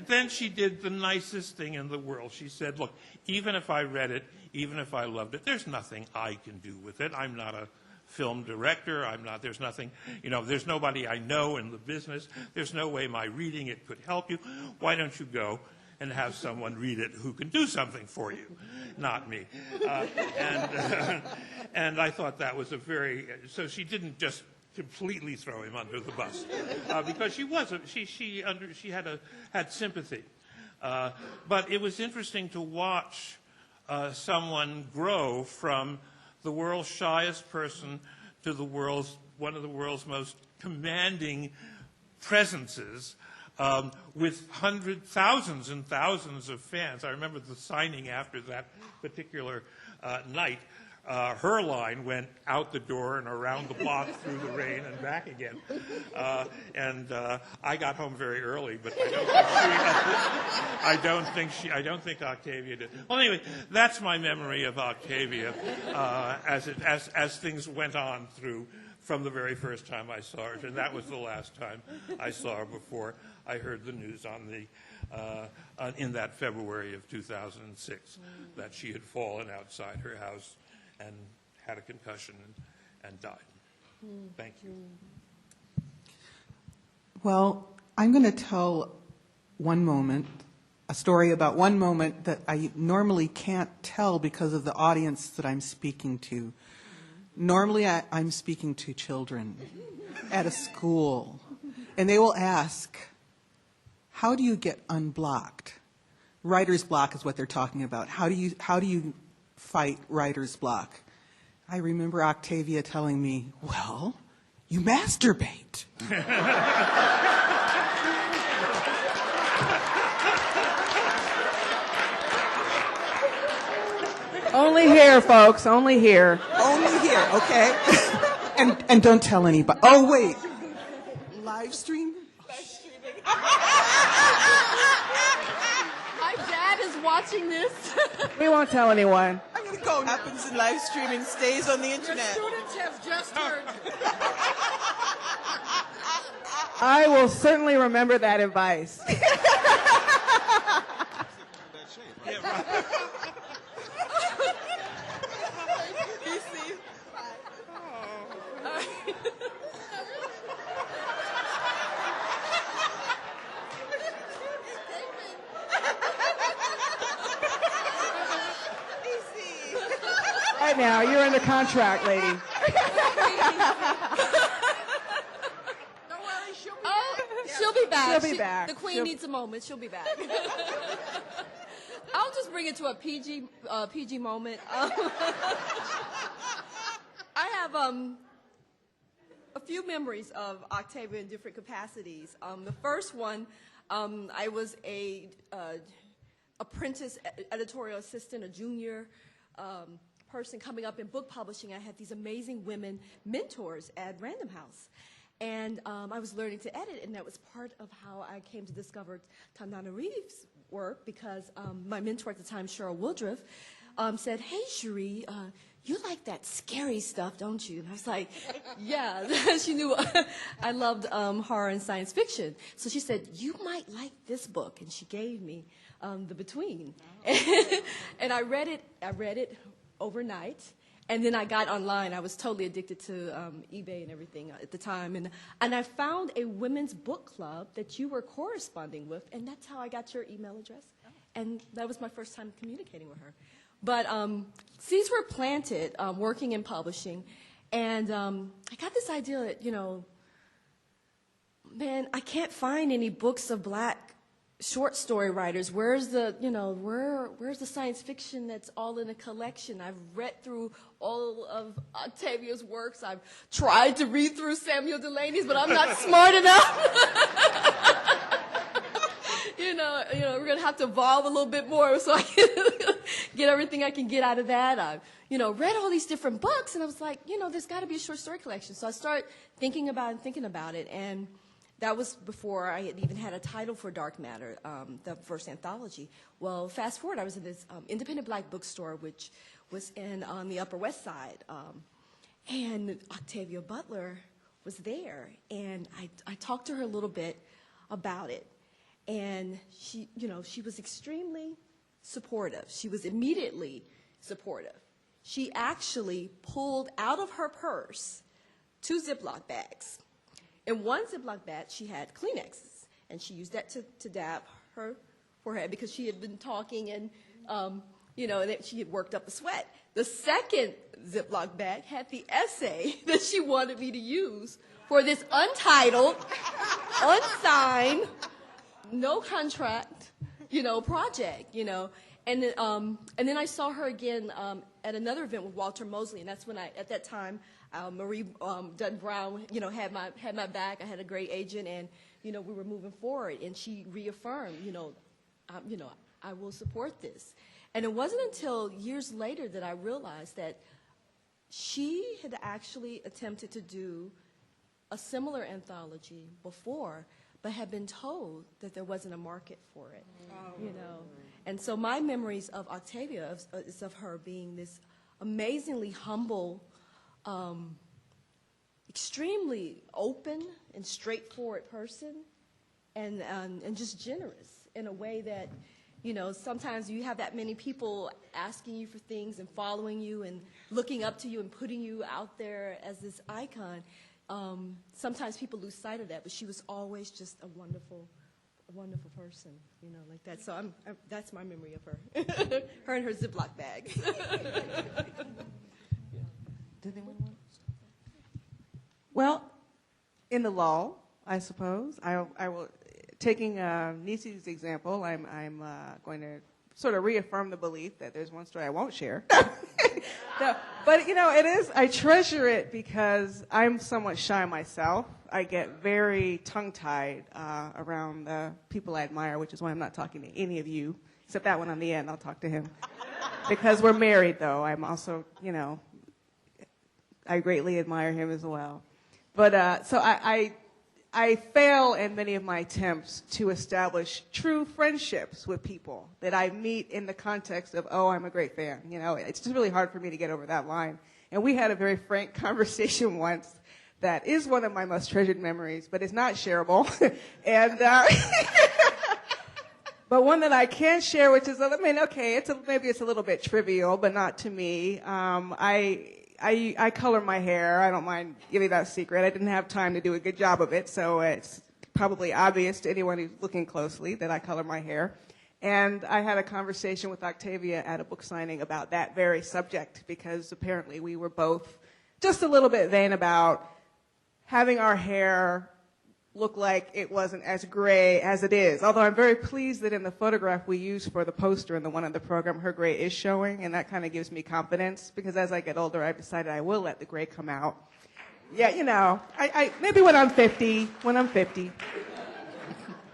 Speaker 7: then she did the nicest thing in the world. She said, look, even if I read it, even if I loved it, there's nothing I can do with it. I'm not a film director. There's nothing, you know, there's nobody I know in the business. There's no way my reading it could help you. Why don't you go and have someone read it who can do something for you, not me. And I thought that was so she didn't just completely throw him under the bus, because she had sympathy. But it was interesting to watch someone grow from the world's shyest person to one of the world's most commanding presences, with thousands and thousands of fans. I remember the signing after that particular night. Her line went out the door and around the block through the rain and back again. And I got home very early, but I don't think Octavia did. Well, anyway, that's my memory of Octavia as things went on from the very first time I saw her, and that was the last time I saw her before I heard the news in that February of 2006 that she had fallen outside her house and had a concussion and died. Thank you.
Speaker 8: Well, I'm going to tell a story about one moment that I normally can't tell because of the audience that I'm speaking to. Normally, I'm speaking to children at a school, and they will ask, how do you get unblocked? Writer's block is what they're talking about. How do you fight writer's block? I remember Octavia telling me, well, you masturbate.
Speaker 3: Only here, folks, only here.
Speaker 8: Only here, okay? and don't tell anybody. Oh, wait. Live stream?
Speaker 9: My dad is watching this.
Speaker 3: We won't tell anyone.
Speaker 8: I'm going to go. What happens in live streaming stays on the internet.
Speaker 9: Students have just heard.
Speaker 3: I will certainly remember that advice. Right now, you're under contract, lady.
Speaker 9: Don't worry, she'll be back. She'll be back.
Speaker 3: She'll be back.
Speaker 9: The queen needs a moment. She'll be back. I'll just bring it to a PG moment. I have a few memories of Octavia in different capacities. The first one, I was a apprentice editorial assistant, a junior person coming up in book publishing. I had these amazing women mentors at Random House. And I was learning to edit, and that was part of how I came to discover Tananarive's work, because my mentor at the time, Cheryl Woodruff, said, hey, Cherie, you like that scary stuff, don't you? And I was like, yeah. She knew I loved horror and science fiction. So she said, you might like this book. And she gave me The Between. And I read it overnight. And then I got online. I was totally addicted to eBay and everything at the time. And I found a women's book club that you were corresponding with, and that's how I got your email address. And that was my first time communicating with her. But seeds were planted working in publishing. And I got this idea that, man, I can't find any books of black short story writers. Where's the science fiction that's all in a collection? I've read through all of Octavia's works. I've tried to read through Samuel Delaney's, but I'm not smart enough. We're going to have to evolve a little bit more so I can get everything I can get out of that. I've, read all these different books, and I was like, there's got to be a short story collection. So I started thinking about it, and That was before I had even had a title for Dark Matter, the first anthology. Well, fast forward, I was in this independent black bookstore, which was on the Upper West Side, and Octavia Butler was there, and I talked to her a little bit about it, and she was extremely supportive. She was immediately supportive. She actually pulled out of her purse 2 Ziploc bags. In one Ziploc bag, she had Kleenexes, and she used that to dab her forehead because she had been talking and, that she had worked up a sweat. The second Ziploc bag had the essay that she wanted me to use for this untitled, unsigned, no contract, project, And then I saw her again at another event with Walter Mosley, and that's when at that time, Marie Dutton Brown, had my back. I had a great agent, and we were moving forward. And she reaffirmed, I will support this. And it wasn't until years later that I realized that she had actually attempted to do a similar anthology before, but had been told that there wasn't a market for it. And so my memories of Octavia is of her being this amazingly humble, extremely open and straightforward person, and just generous in a way that, sometimes you have that many people asking you for things and following you and looking up to you and putting you out there as this icon. Sometimes people lose sight of that, but she was always just a wonderful person, like that. So that's my memory of her. Her and her Ziploc bags.
Speaker 3: Did anyone want? Well, in the lull, I suppose, I will. Taking Nisi's example, I'm going to sort of reaffirm the belief that there's one story I won't share. No, but it is. I treasure it because I'm somewhat shy myself. I get very tongue-tied around the people I admire, which is why I'm not talking to any of you, except that one on the end. I'll talk to him because we're married, though. I'm also, I greatly admire him as well. But so I fail in many of my attempts to establish true friendships with people that I meet in the context of, oh, I'm a great fan. It's just really hard for me to get over that line. And we had a very frank conversation once that is one of my most treasured memories, but it's not shareable. And but one that I can share, which is, okay, maybe it's a little bit trivial, but not to me. I color my hair. I don't mind giving that secret. I didn't have time to do a good job of it, so it's probably obvious to anyone who's looking closely that I color my hair. And I had a conversation with Octavia at a book signing about that very subject because apparently we were both just a little bit vain about having our hair look like it wasn't as gray as it is. Although I'm very pleased that in the photograph we used for the poster and the one in the program, her gray is showing, and that kind of gives me confidence because as I get older, I've decided I will let the gray come out. Yeah, I maybe when I'm 50.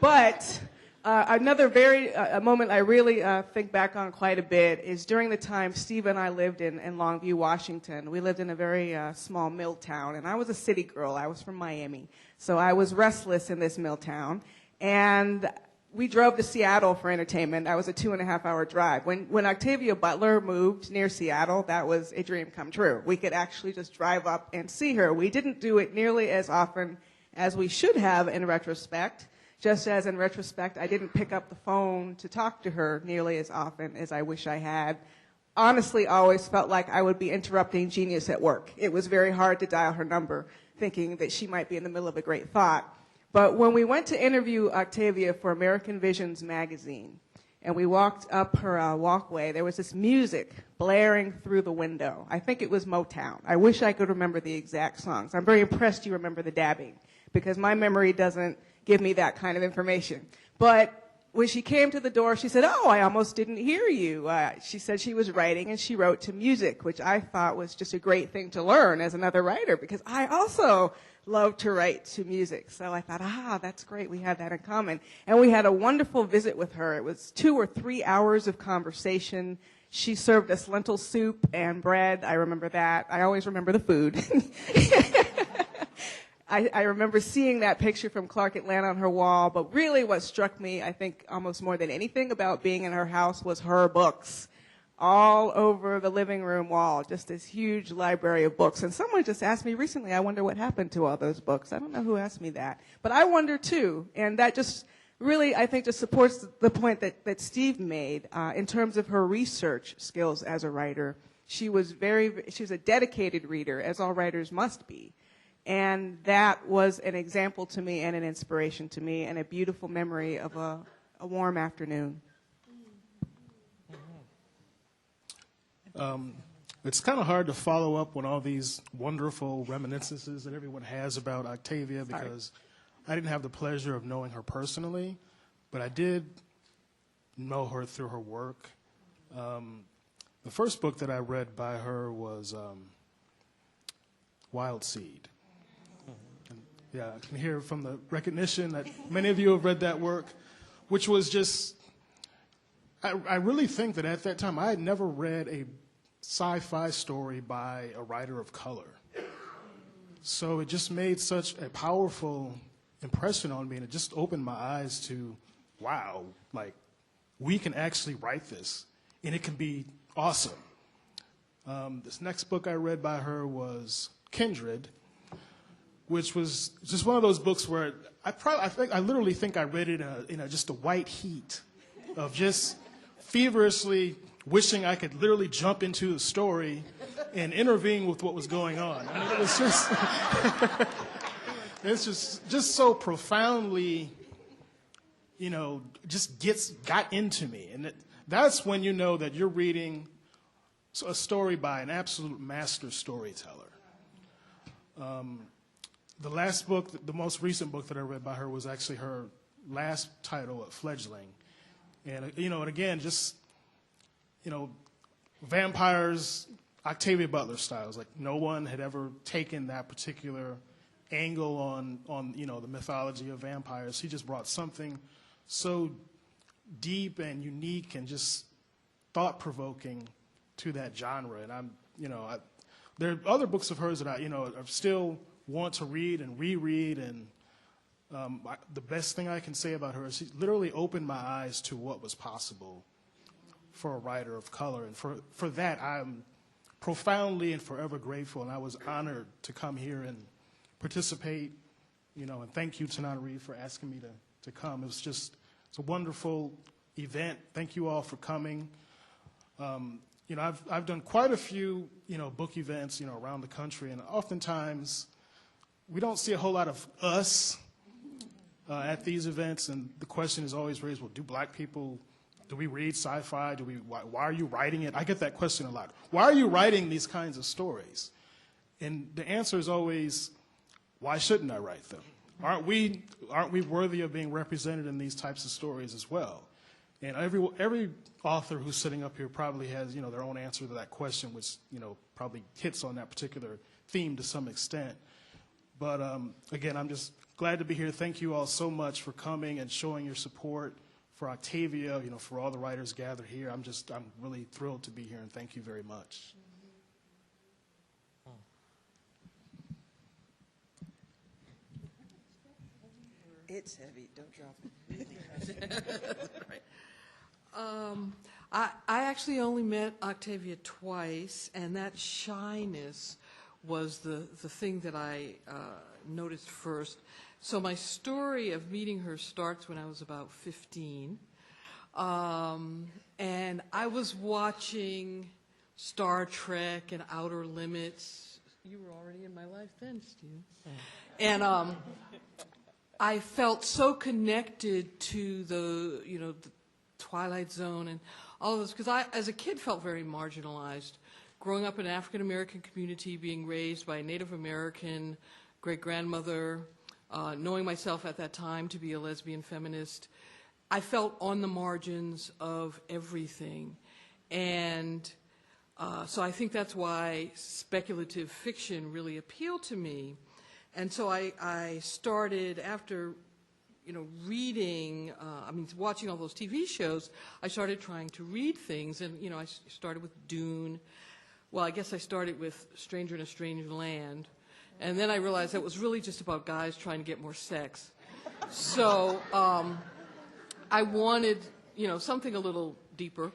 Speaker 3: But another a moment I really think back on quite a bit is during the time Steve and I lived in Longview, Washington. We lived in a very small mill town, and I was a city girl. I was from Miami. So I was restless in this mill town, and we drove to Seattle for entertainment. That was a 2.5-hour drive. When Octavia Butler moved near Seattle, that was a dream come true. We could actually just drive up and see her. We didn't do it nearly as often as we should have in retrospect, just as in retrospect, I didn't pick up the phone to talk to her nearly as often as I wish I had. Honestly, always felt like I would be interrupting genius at work. It was very hard to dial her number, thinking that she might be in the middle of a great thought. But when we went to interview Octavia for American Visions magazine, and we walked up her walkway, there was this music blaring through the window. I think it was Motown. I wish I could remember the exact songs. I'm very impressed you remember the dabbing, because my memory doesn't give me that kind of information. But when she came to the door, she said, "Oh, I almost didn't hear you." She said she was writing, and she wrote to music, which I thought was just a great thing to learn as another writer, because I also love to write to music. So I thought, that's great. We have that in common. And we had a wonderful visit with her. It was 2 or 3 hours of conversation. She served us lentil soup and bread. I remember that. I always remember the food. I remember seeing that picture from Clark Atlanta on her wall, but really what struck me, I think, almost more than anything about being in her house was her books. All over the living room wall, just this huge library of books. And someone just asked me recently, I wonder what happened to all those books. I don't know who asked me that, but I wonder too. And that just really, I think, just supports the point that Steve made in terms of her research skills as a writer. She was a dedicated reader, as all writers must be. And that was an example to me and an inspiration to me and a beautiful memory of a warm afternoon.
Speaker 10: It's kind of hard to follow up on all these wonderful reminiscences that everyone has about Octavia because I didn't have the pleasure of knowing her personally, but I did know her through her work. The first book that I read by her was Wild Seed. And, yeah, I can hear from the recognition that many of you have read that work, which was just, I really think that at that time I had never read a sci-fi story by a writer of color. So it just made such a powerful impression on me, and it just opened my eyes to, wow, like, we can actually write this, and it can be awesome. This next book I read by her was Kindred, which was just one of those books where I literally think I read it in just a white heat of just feverishly wishing I could literally jump into the story and intervene with what was going on. I mean, it was just, it's just so profoundly, just got into me. And that's when you know that you're reading a story by an absolute master storyteller. The last book, the most recent book that I read by her was actually her last title, Fledgling. And, and again, just, vampires, Octavia Butler styles. Like, no one had ever taken that particular angle on the mythology of vampires. She just brought something so deep and unique and just thought-provoking to that genre. And there are other books of hers that I still want to read and reread. And the best thing I can say about her is she literally opened my eyes to what was possible for a writer of color. And for that, I'm profoundly and forever grateful. And I was honored to come here and participate, and thank you, Tanana Reed, for asking me to come. It's a wonderful event. Thank you all for coming. I've done quite a few, book events, around the country, and oftentimes we don't see a whole lot of us at these events, and the question is always raised, well, do we read sci-fi? Why are you writing it? I get that question a lot. Why are you writing these kinds of stories? And the answer is always, why shouldn't I write them? Aren't we worthy of being represented in these types of stories as well? And every author who's sitting up here probably has, their own answer to that question, which, probably hits on that particular theme to some extent. But again, I'm just glad to be here. Thank you all so much for coming and showing your support for Octavia, for all the writers gathered here. I'm really thrilled to be here, and thank you very much.
Speaker 5: It's heavy. Don't drop it.
Speaker 11: I actually only met Octavia twice, and that shyness was the thing that I noticed first. So my story of meeting her starts when I was about 15. And I was watching Star Trek and Outer Limits. You were already in my life then, Steve. And I felt so connected to the Twilight Zone and all of this, because I, as a kid, felt very marginalized. Growing up in an African-American community, being raised by a Native American great-grandmother, knowing myself at that time to be a lesbian feminist, I felt on the margins of everything. And so I think that's why speculative fiction really appealed to me. And so I started, after reading, watching all those TV shows, I started trying to read things. And, I started with Dune. Well, I guess I started with Stranger in a Strange Land. And then I realized that was really just about guys trying to get more sex. So I wanted, something a little deeper,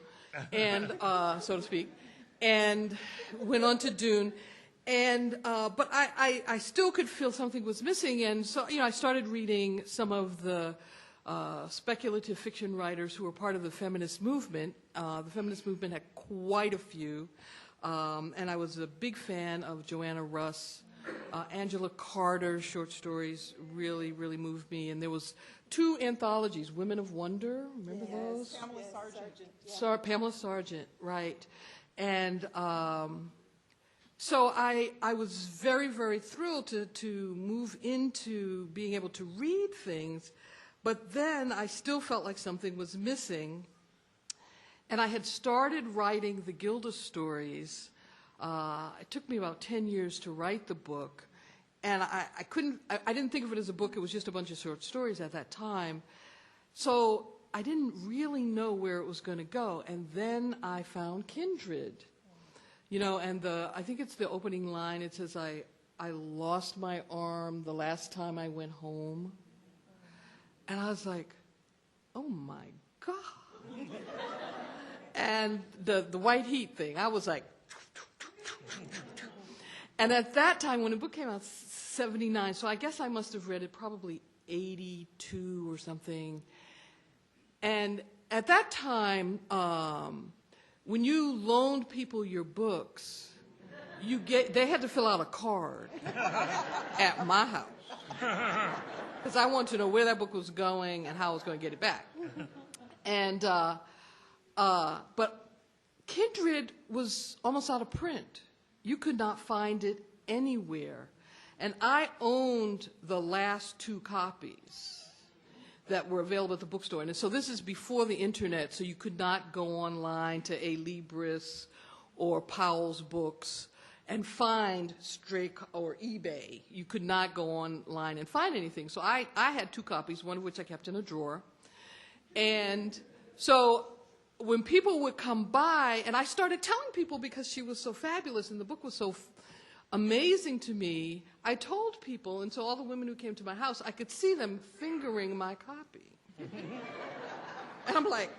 Speaker 11: and so to speak, and went on to Dune. And but I still could feel something was missing, and so I started reading some of the speculative fiction writers who were part of the feminist movement. The feminist movement had quite a few, and I was a big fan of Joanna Russ. Angela Carter's short stories really, really moved me. And there was 2 anthologies, Women of Wonder, remember those?
Speaker 5: Pamela Sargent.
Speaker 11: Yeah. Pamela Sargent, right. And so I was very, very thrilled to move into being able to read things, but then I still felt like something was missing. And I had started writing the Gilda stories. It took me about 10 years to write the book, and I didn't think of it as a book. It was just a bunch of short stories at that time. So I didn't really know where it was going to go. And then I found Kindred, and I think it's the opening line. It says, I lost my arm the last time I went home. And I was like, oh my God. And the white heat thing, I was like, and at that time, when the book came out, 79, so I guess I must have read it probably 82 or something. And at that time, when you loaned people your books, they had to fill out a card at my house. Because I wanted to know where that book was going and how I was going to get it back. And, but Kindred was almost out of print. You could not find it anywhere. And I owned the last 2 copies that were available at the bookstore. And so this is before the internet, so you could not go online to A Libris or Powell's Books and find or eBay. You could not go online and find anything. So I had 2 copies, one of which I kept in a drawer. And so when people would come by, and I started telling people because she was so fabulous and the book was so amazing to me, I told people, and so all the women who came to my house, I could see them fingering my copy. And I'm like,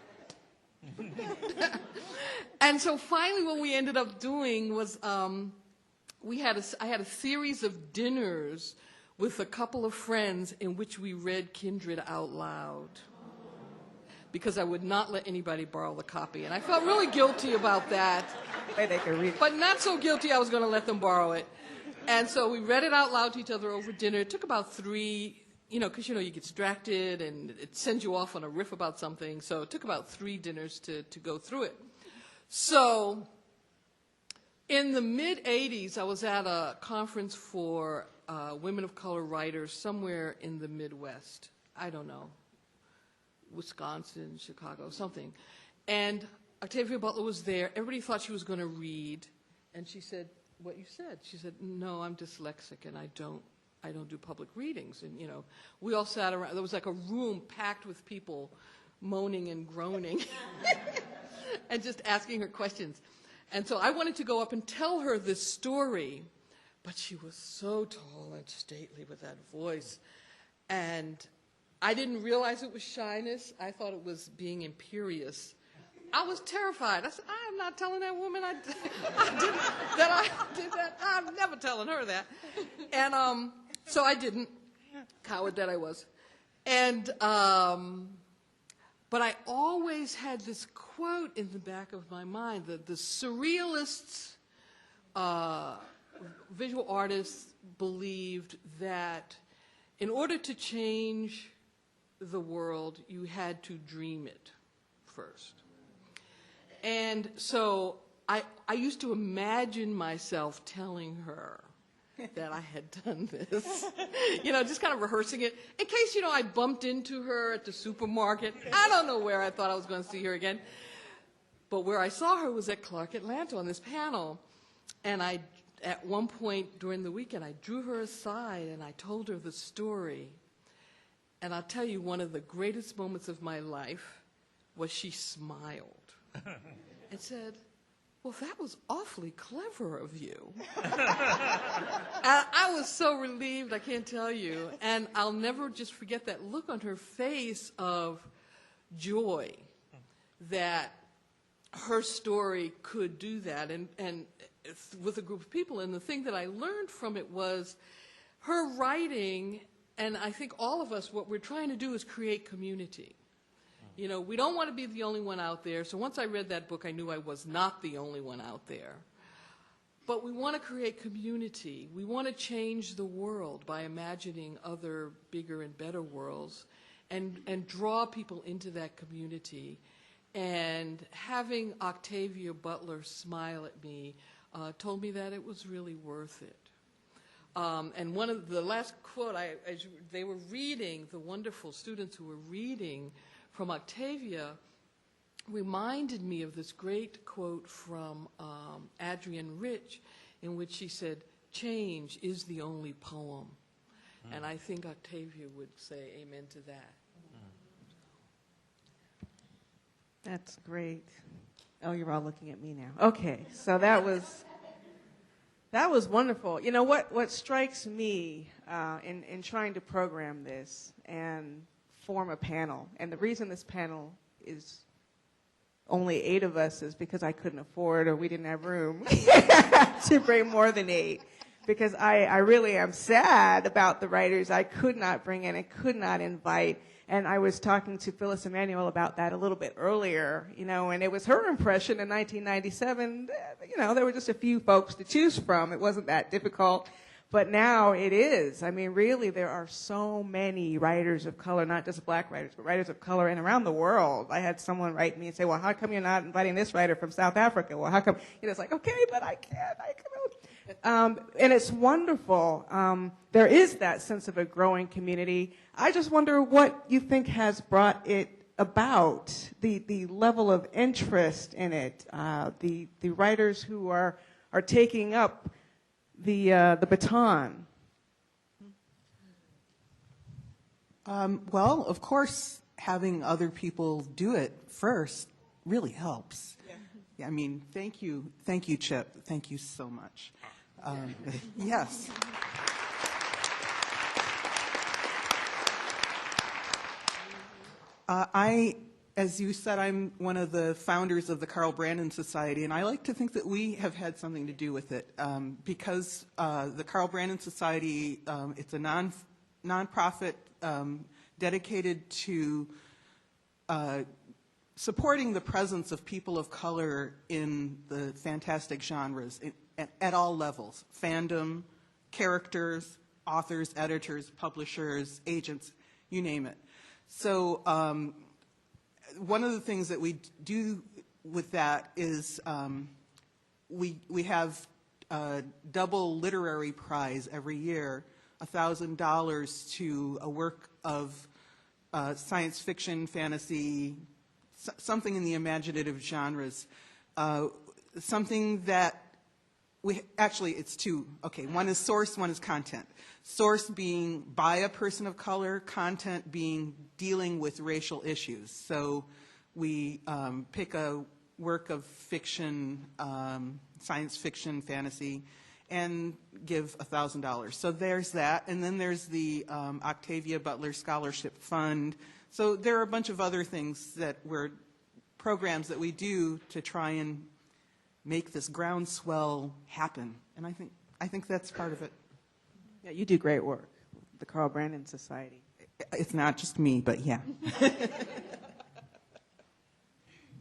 Speaker 11: and so finally what we ended up doing was I had a series of dinners with a couple of friends in which we read Kindred out loud, because I would not let anybody borrow the copy. And I felt really guilty about that.
Speaker 4: They could read.
Speaker 11: But not so guilty I was going to let them borrow it. And so we read it out loud to each other over dinner. It took about 3, because, you get distracted and it sends you off on a riff about something. So it took about 3 dinners to go through it. So in the mid-'80s, I was at a conference for women of color writers somewhere in the Midwest. I don't know. Wisconsin, Chicago, something. And Octavia Butler was there. Everybody thought she was going to read. And she said, what you said. She said, no, I'm dyslexic and I don't do public readings. And, we all sat around. There was like a room packed with people moaning and groaning and just asking her questions. And so I wanted to go up and tell her this story, but she was so tall and stately with that voice. And I didn't realize it was shyness. I thought it was being imperious. I was terrified. I said, I'm not telling that woman I did that. I'm never telling her that. And so I didn't. Coward that I was. And but I always had this quote in the back of my mind that the surrealists, visual artists, believed that in order to change the world, you had to dream it first. And so I used to imagine myself telling her that I had done this, just kind of rehearsing it in case, I bumped into her at the supermarket. I don't know where I thought I was going to see her again. But where I saw her was at Clark Atlanta on this panel. And at one point during the weekend, I drew her aside and I told her the story. And I'll tell you, one of the greatest moments of my life was she smiled and said, well, that was awfully clever of you. I was so relieved, I can't tell you. And I'll never just forget that look on her face of joy that her story could do that, and with a group of people. And the thing that I learned from it was her writing, and I think all of us, what we're trying to do is create community. You know, we don't want to be the only one out there. So once I read that book, I knew I was not the only one out there. But we want to create community. We want to change the world by imagining other bigger and better worlds and draw people into that community. And having Octavia Butler smile at me told me that it was really worth it. And one of the last quote, they were reading, the wonderful students who were reading from Octavia reminded me of this great quote from Adrienne Rich, in which she said, "Change is the only poem." And I think Octavia would say amen to that.
Speaker 12: That's great. Oh, you're all looking at me now. Okay, so that was wonderful. You know, what strikes me in trying to program this and form a panel, and the reason this panel is only 8 of us is because I couldn't afford, or we didn't have room to bring more than 8, because I really am sad about the writers I could not bring in and could not invite. And I was talking to Phyllis Emanuel about that a little bit earlier, you know, and it was her impression in 1997, you know, there were just a few folks to choose from. It wasn't that difficult. But now it is. I mean, really, there are so many writers of color, not just black writers, but writers of color, and around the world. I had someone write me and say, well, how come you're not inviting this writer from South Africa? Well, how come? You know, it's like, okay, but I can't. And it's wonderful. There is that sense of a growing community. I just wonder what you think has brought it about, the level of interest in it, the writers who are taking up the baton.
Speaker 8: Well, of course, having other people do it first really helps. Yeah. I mean, thank you, Chip. Thank you so much. Yes. As you said, I'm one of the founders of the Carl Brandon Society, and I like to think that we have had something to do with it because the Carl Brandon Society, it's a nonprofit dedicated to supporting the presence of people of color in the fantastic genres at all levels: fandom, characters, authors, editors, publishers, agents, you name it. So one of the things that we do with that is we have a double literary prize every year, $1,000 to a work of science fiction, fantasy, something in the imaginative genres, something that actually it's 2. Okay, one is source, one is content. Source being by a person of color, content being dealing with racial issues. So we pick a work of fiction, science fiction, fantasy, and give $1,000. So there's that. And then there's the Octavia Butler Scholarship Fund. So there are a bunch of other things that programs that we do to try and make this groundswell happen. And I think that's part of it.
Speaker 12: Yeah, you do great work, the Carl Brandon Society.
Speaker 8: It's not just me, but yeah.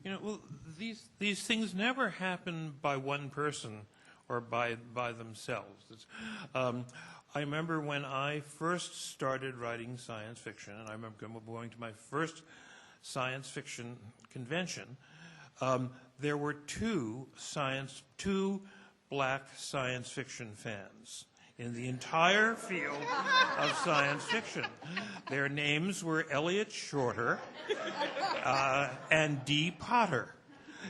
Speaker 7: You know, well, these things never happen by one person or by themselves. I remember when I first started writing science fiction, and I remember going to my first science fiction convention. There were two black science fiction fans in the entire field of science fiction. Their names were Elliot Shorter and Dee Potter.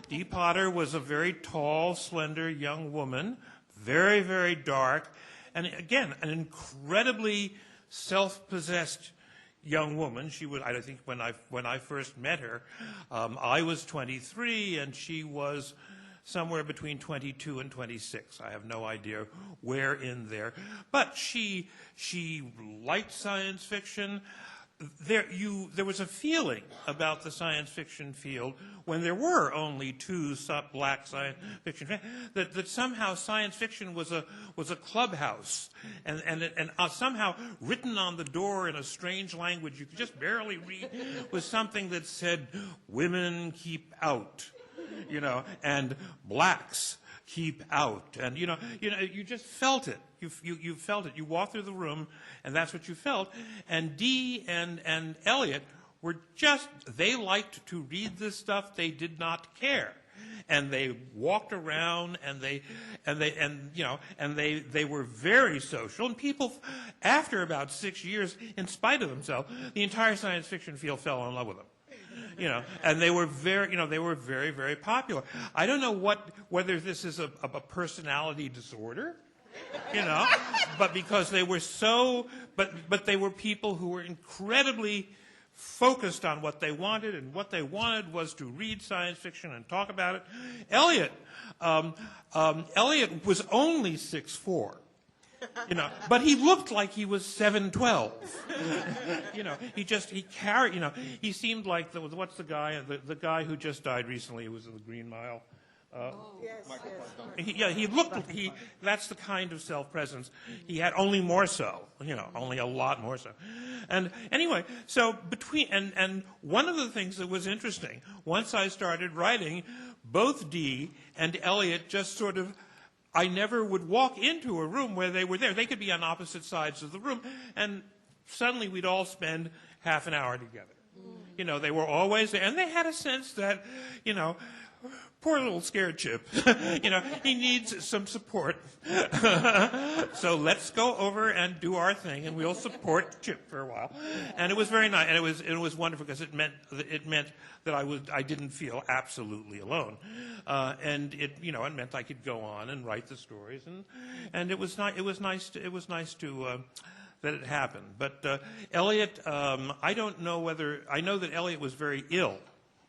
Speaker 7: Dee Potter was a very tall, slender young woman, very, very dark, and again, an incredibly self-possessed young woman. She was, I think, when I first met her, I was 23 and she was somewhere between 22 and 26. I have no idea where in there. But she liked science fiction. There was a feeling about the science fiction field when there were only two black science fiction fans, that somehow science fiction was a clubhouse, and somehow written on the door in a strange language you could just barely read was something that said, "Women keep out," and "blacks keep out," and you just felt it. You felt it. You walked through the room, and that's what you felt. And Dee and Elliot they liked to read this stuff. They did not care, and they walked around, and they were very social. And people, after about 6 years, in spite of themselves, the entire science fiction field fell in love with them. And they were very, very popular. I don't know whether this is a personality disorder, but because they were but they were people who were incredibly focused on what they wanted, and what they wanted was to read science fiction and talk about it. Elliot was only 6'4". But he looked like he was 7'12". He seemed like what's the guy who just died recently, who was in the Green Mile. He looked. That's the kind of self-presence he had. Only more so. Only a lot more so. And anyway, so and one of the things that was interesting, once I started writing, both Dee and Elliot just sort of. I never would walk into a room where they were there. They could be on opposite sides of the room, and suddenly we'd all spend half an hour together. They were always there, and they had a sense that, poor little scared Chip, he needs some support. So let's go over and do our thing, and we'll support Chip for a while. And it was very nice, and it was wonderful because it meant that I didn't feel absolutely alone, and it meant I could go on and write the stories, and it was nice to that it happened. But Elliot, I don't know whether I know that Elliot was very ill,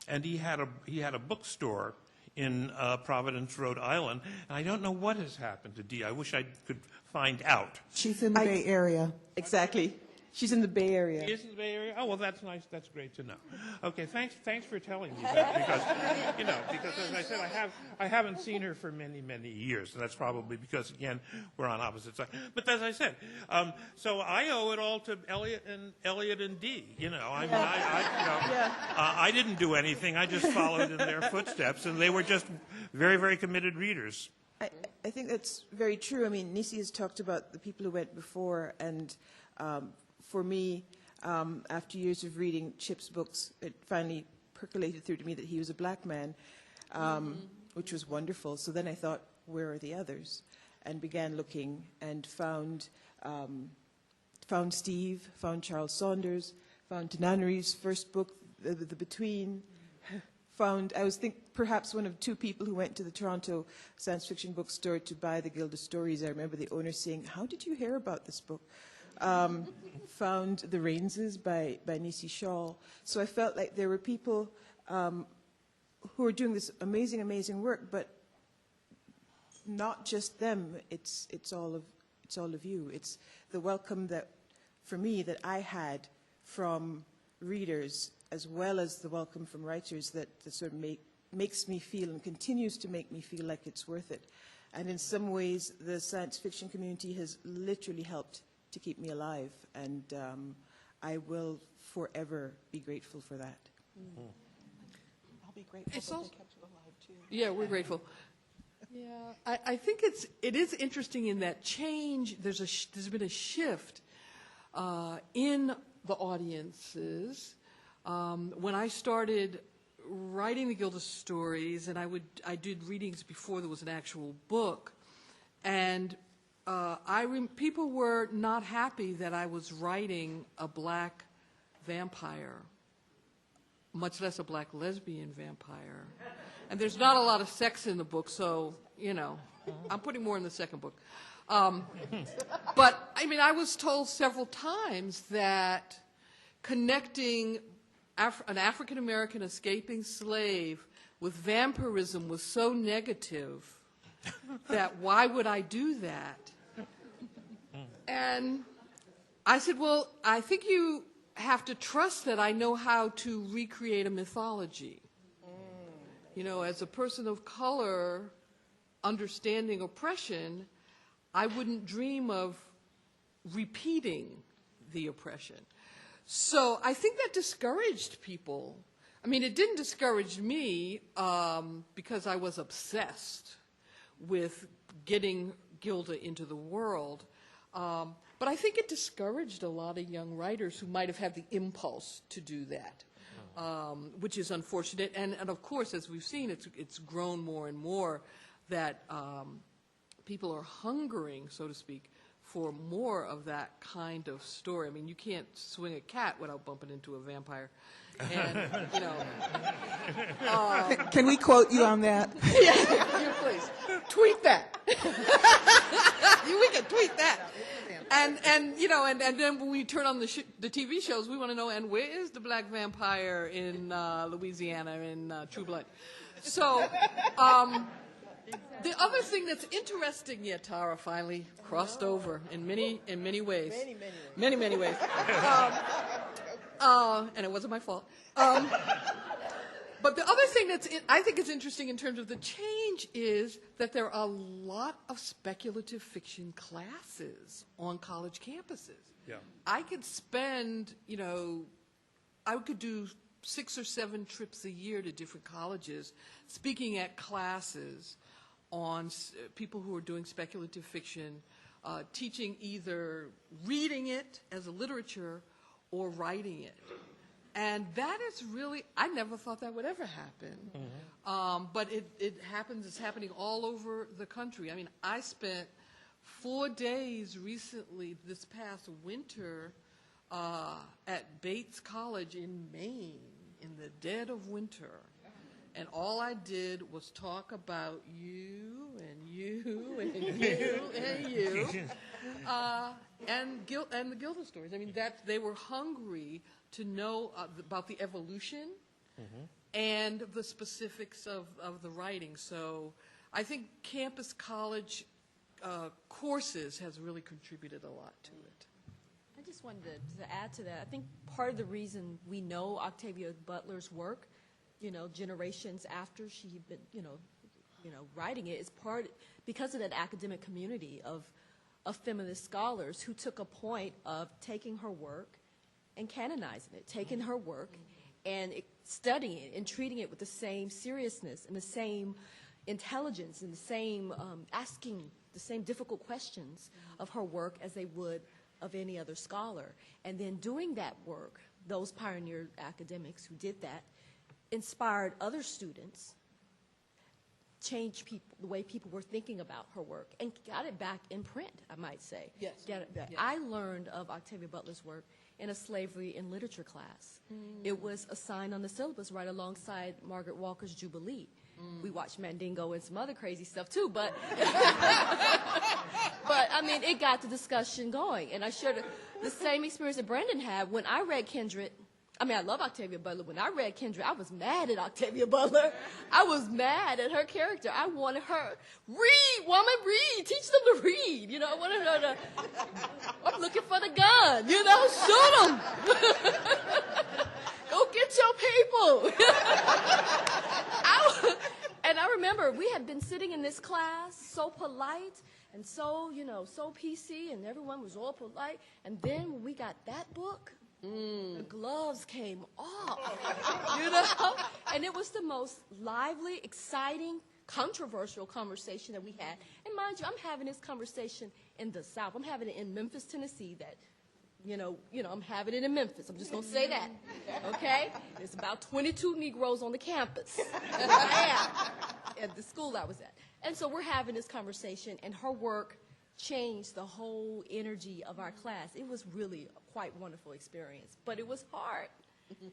Speaker 7: and he had a bookstore in Providence, Rhode Island, and I don't know what has happened to Dee. I wish I could find out.
Speaker 8: She's in the Bay Area.
Speaker 5: Exactly. She's in the Bay Area.
Speaker 7: She is in the Bay Area? Oh, well, that's nice. That's great to know. Okay, thanks for telling me that, because as I said, I haven't seen her for many, many years, and that's probably because, again, we're on opposite sides. But as I said, so I owe it all to Elliot and Dee. I didn't do anything. I just followed in their footsteps, and they were just very, very committed readers.
Speaker 5: I think that's very true. I mean, Nisi has talked about the people who went before, and for me, after years of reading Chip's books, it finally percolated through to me that he was a black man, which was wonderful. So then I thought, where are the others? And began looking and found Steve, found Charles Saunders, found Tananari's first book, The Between, I was perhaps one of two people who went to the Toronto science fiction bookstore to buy the Gilded Stories. I remember the owner saying, "How did you hear about this book?" Found The Rainses by Nisi Shaw. So I felt like there were people who are doing this amazing, amazing work, but not just them. It's all of you. It's the welcome that, for me, that I had from readers, as well as the welcome from writers that sort of makes me feel and continues to make me feel like it's worth it. And in some ways, the science fiction community has literally helped to keep me alive, and I will forever be grateful for that.
Speaker 2: I'll be grateful that they kept you alive, too.
Speaker 11: Yeah, we're grateful. Yeah, I think it is interesting in that change. There's been a shift in the audiences. When I started writing the Gilded Stories, and I did readings before there was an actual book, and people were not happy that I was writing a black vampire, much less a black lesbian vampire. And there's not a lot of sex in the book, so, I'm putting more in the second book. But, I mean, I was told several times that connecting an African-American escaping slave with vampirism was so negative that why would I do that? And I said, well, I think you have to trust that I know how to recreate a mythology. You know, as a person of color, understanding oppression, I wouldn't dream of repeating the oppression. So I think that discouraged people. I mean, it didn't discourage me because I was obsessed with getting Gilda into the world. But I think it discouraged a lot of young writers who might have had the impulse to do that, which is unfortunate. And of course, as we've seen, it's grown more and more that people are hungering, so to speak, for more of that kind of story. I mean, you can't swing a cat without bumping into a vampire. And, you know.
Speaker 8: Can we quote you on that?
Speaker 11: Yeah, please. Tweet that. We can tweet that. And you know, and then when we turn on the TV shows, we want to know, and where is the black vampire in Louisiana in True Blood? So, the other thing that's interesting, Tara finally crossed over in many ways. Many ways. And it wasn't my fault. But the other thing I think is interesting in terms of the change is that there are a lot of speculative fiction classes on college campuses.
Speaker 7: Yeah.
Speaker 11: I could spend, you know, I could do 6 or 7 trips a year to different colleges, speaking at classes on people who are doing speculative fiction, teaching either reading it as a literature or writing it. And that is really, I never thought that would ever happen. Mm-hmm. But it happens, it's happening all over the country. I mean, I spent 4 days recently, this past winter, at Bates College in Maine, in the dead of winter. And all I did was talk about you and you and you and you, and the Gilda stories. I mean, they were hungry to know about the evolution and the specifics of the writing. So I think campus college courses has really contributed a lot to it.
Speaker 9: I just wanted to add to that. I think part of the reason we know Octavia Butler's work, you know, generations after she'd been, you know, writing it, is because of that academic community of feminist scholars who took a point of taking her work and canonizing it, taking her work and studying it and treating it with the same seriousness and the same intelligence and the same asking the same difficult questions of her work as they would of any other scholar. And then doing that work, those pioneer academics who did that, inspired other students, changed the way people were thinking about her work, and got it back in print, I might say.
Speaker 11: Yes.
Speaker 9: Yes. I learned of Octavia Butler's work in a slavery and literature class. It was assigned on the syllabus right alongside Margaret Walker's Jubilee. We watched Mandingo and some other crazy stuff too, but but I mean, it got the discussion going, and I shared the same experience that Brendan had when I read Kindred. I mean, I love Octavia Butler. When I read Kindred, I was mad at Octavia Butler. I was mad at her character. I wanted her, read, woman, read. Teach them to read. You know, I wanted her to, I'm looking for the gun. You know, shoot them. Go get your people. And I remember we had been sitting in this class so polite and so, you know, so PC, and everyone was all polite. And then when we got that book, the gloves came off, you know? And it was the most lively, exciting, controversial conversation that we had. And mind you, I'm having this conversation in the South. I'm having it in Memphis, Tennessee, that, you know, I'm having it in Memphis. I'm just going to say that, okay? There's about 22 Negroes on the campus at the school I was at. And so we're having this conversation, and her work changed the whole energy of our class. It was really a quite wonderful experience, but it was hard,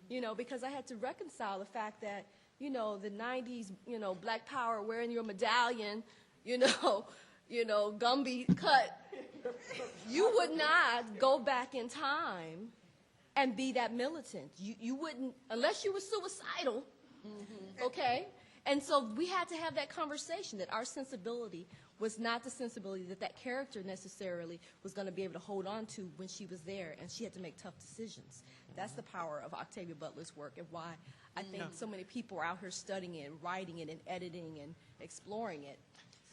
Speaker 9: you know, because I had to reconcile the fact that, you know, the 90s, you know, Black Power, wearing your medallion, you know, Gumby cut. You would not go back in time and be that militant. You wouldn't, unless you were suicidal, okay? And so we had to have that conversation that our sensibility was not the sensibility that that character necessarily was going to be able to hold on to when she was there, and she had to make tough decisions. That's the power of Octavia Butler's work, and why I think so many people are out here studying it, and writing it, and editing, and exploring it.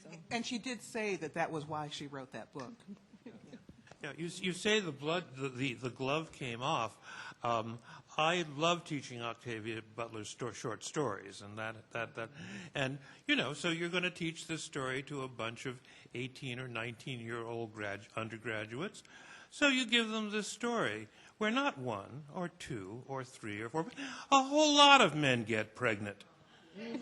Speaker 9: So.
Speaker 8: And she did say that that was why she wrote that book.
Speaker 7: Yeah, you say the glove came off. I love teaching Octavia Butler's short stories, and so you're going to teach this story to a bunch of 18 or 19-year-old undergraduates. So you give them this story where not one or two or three or four, but a whole lot of men get pregnant. And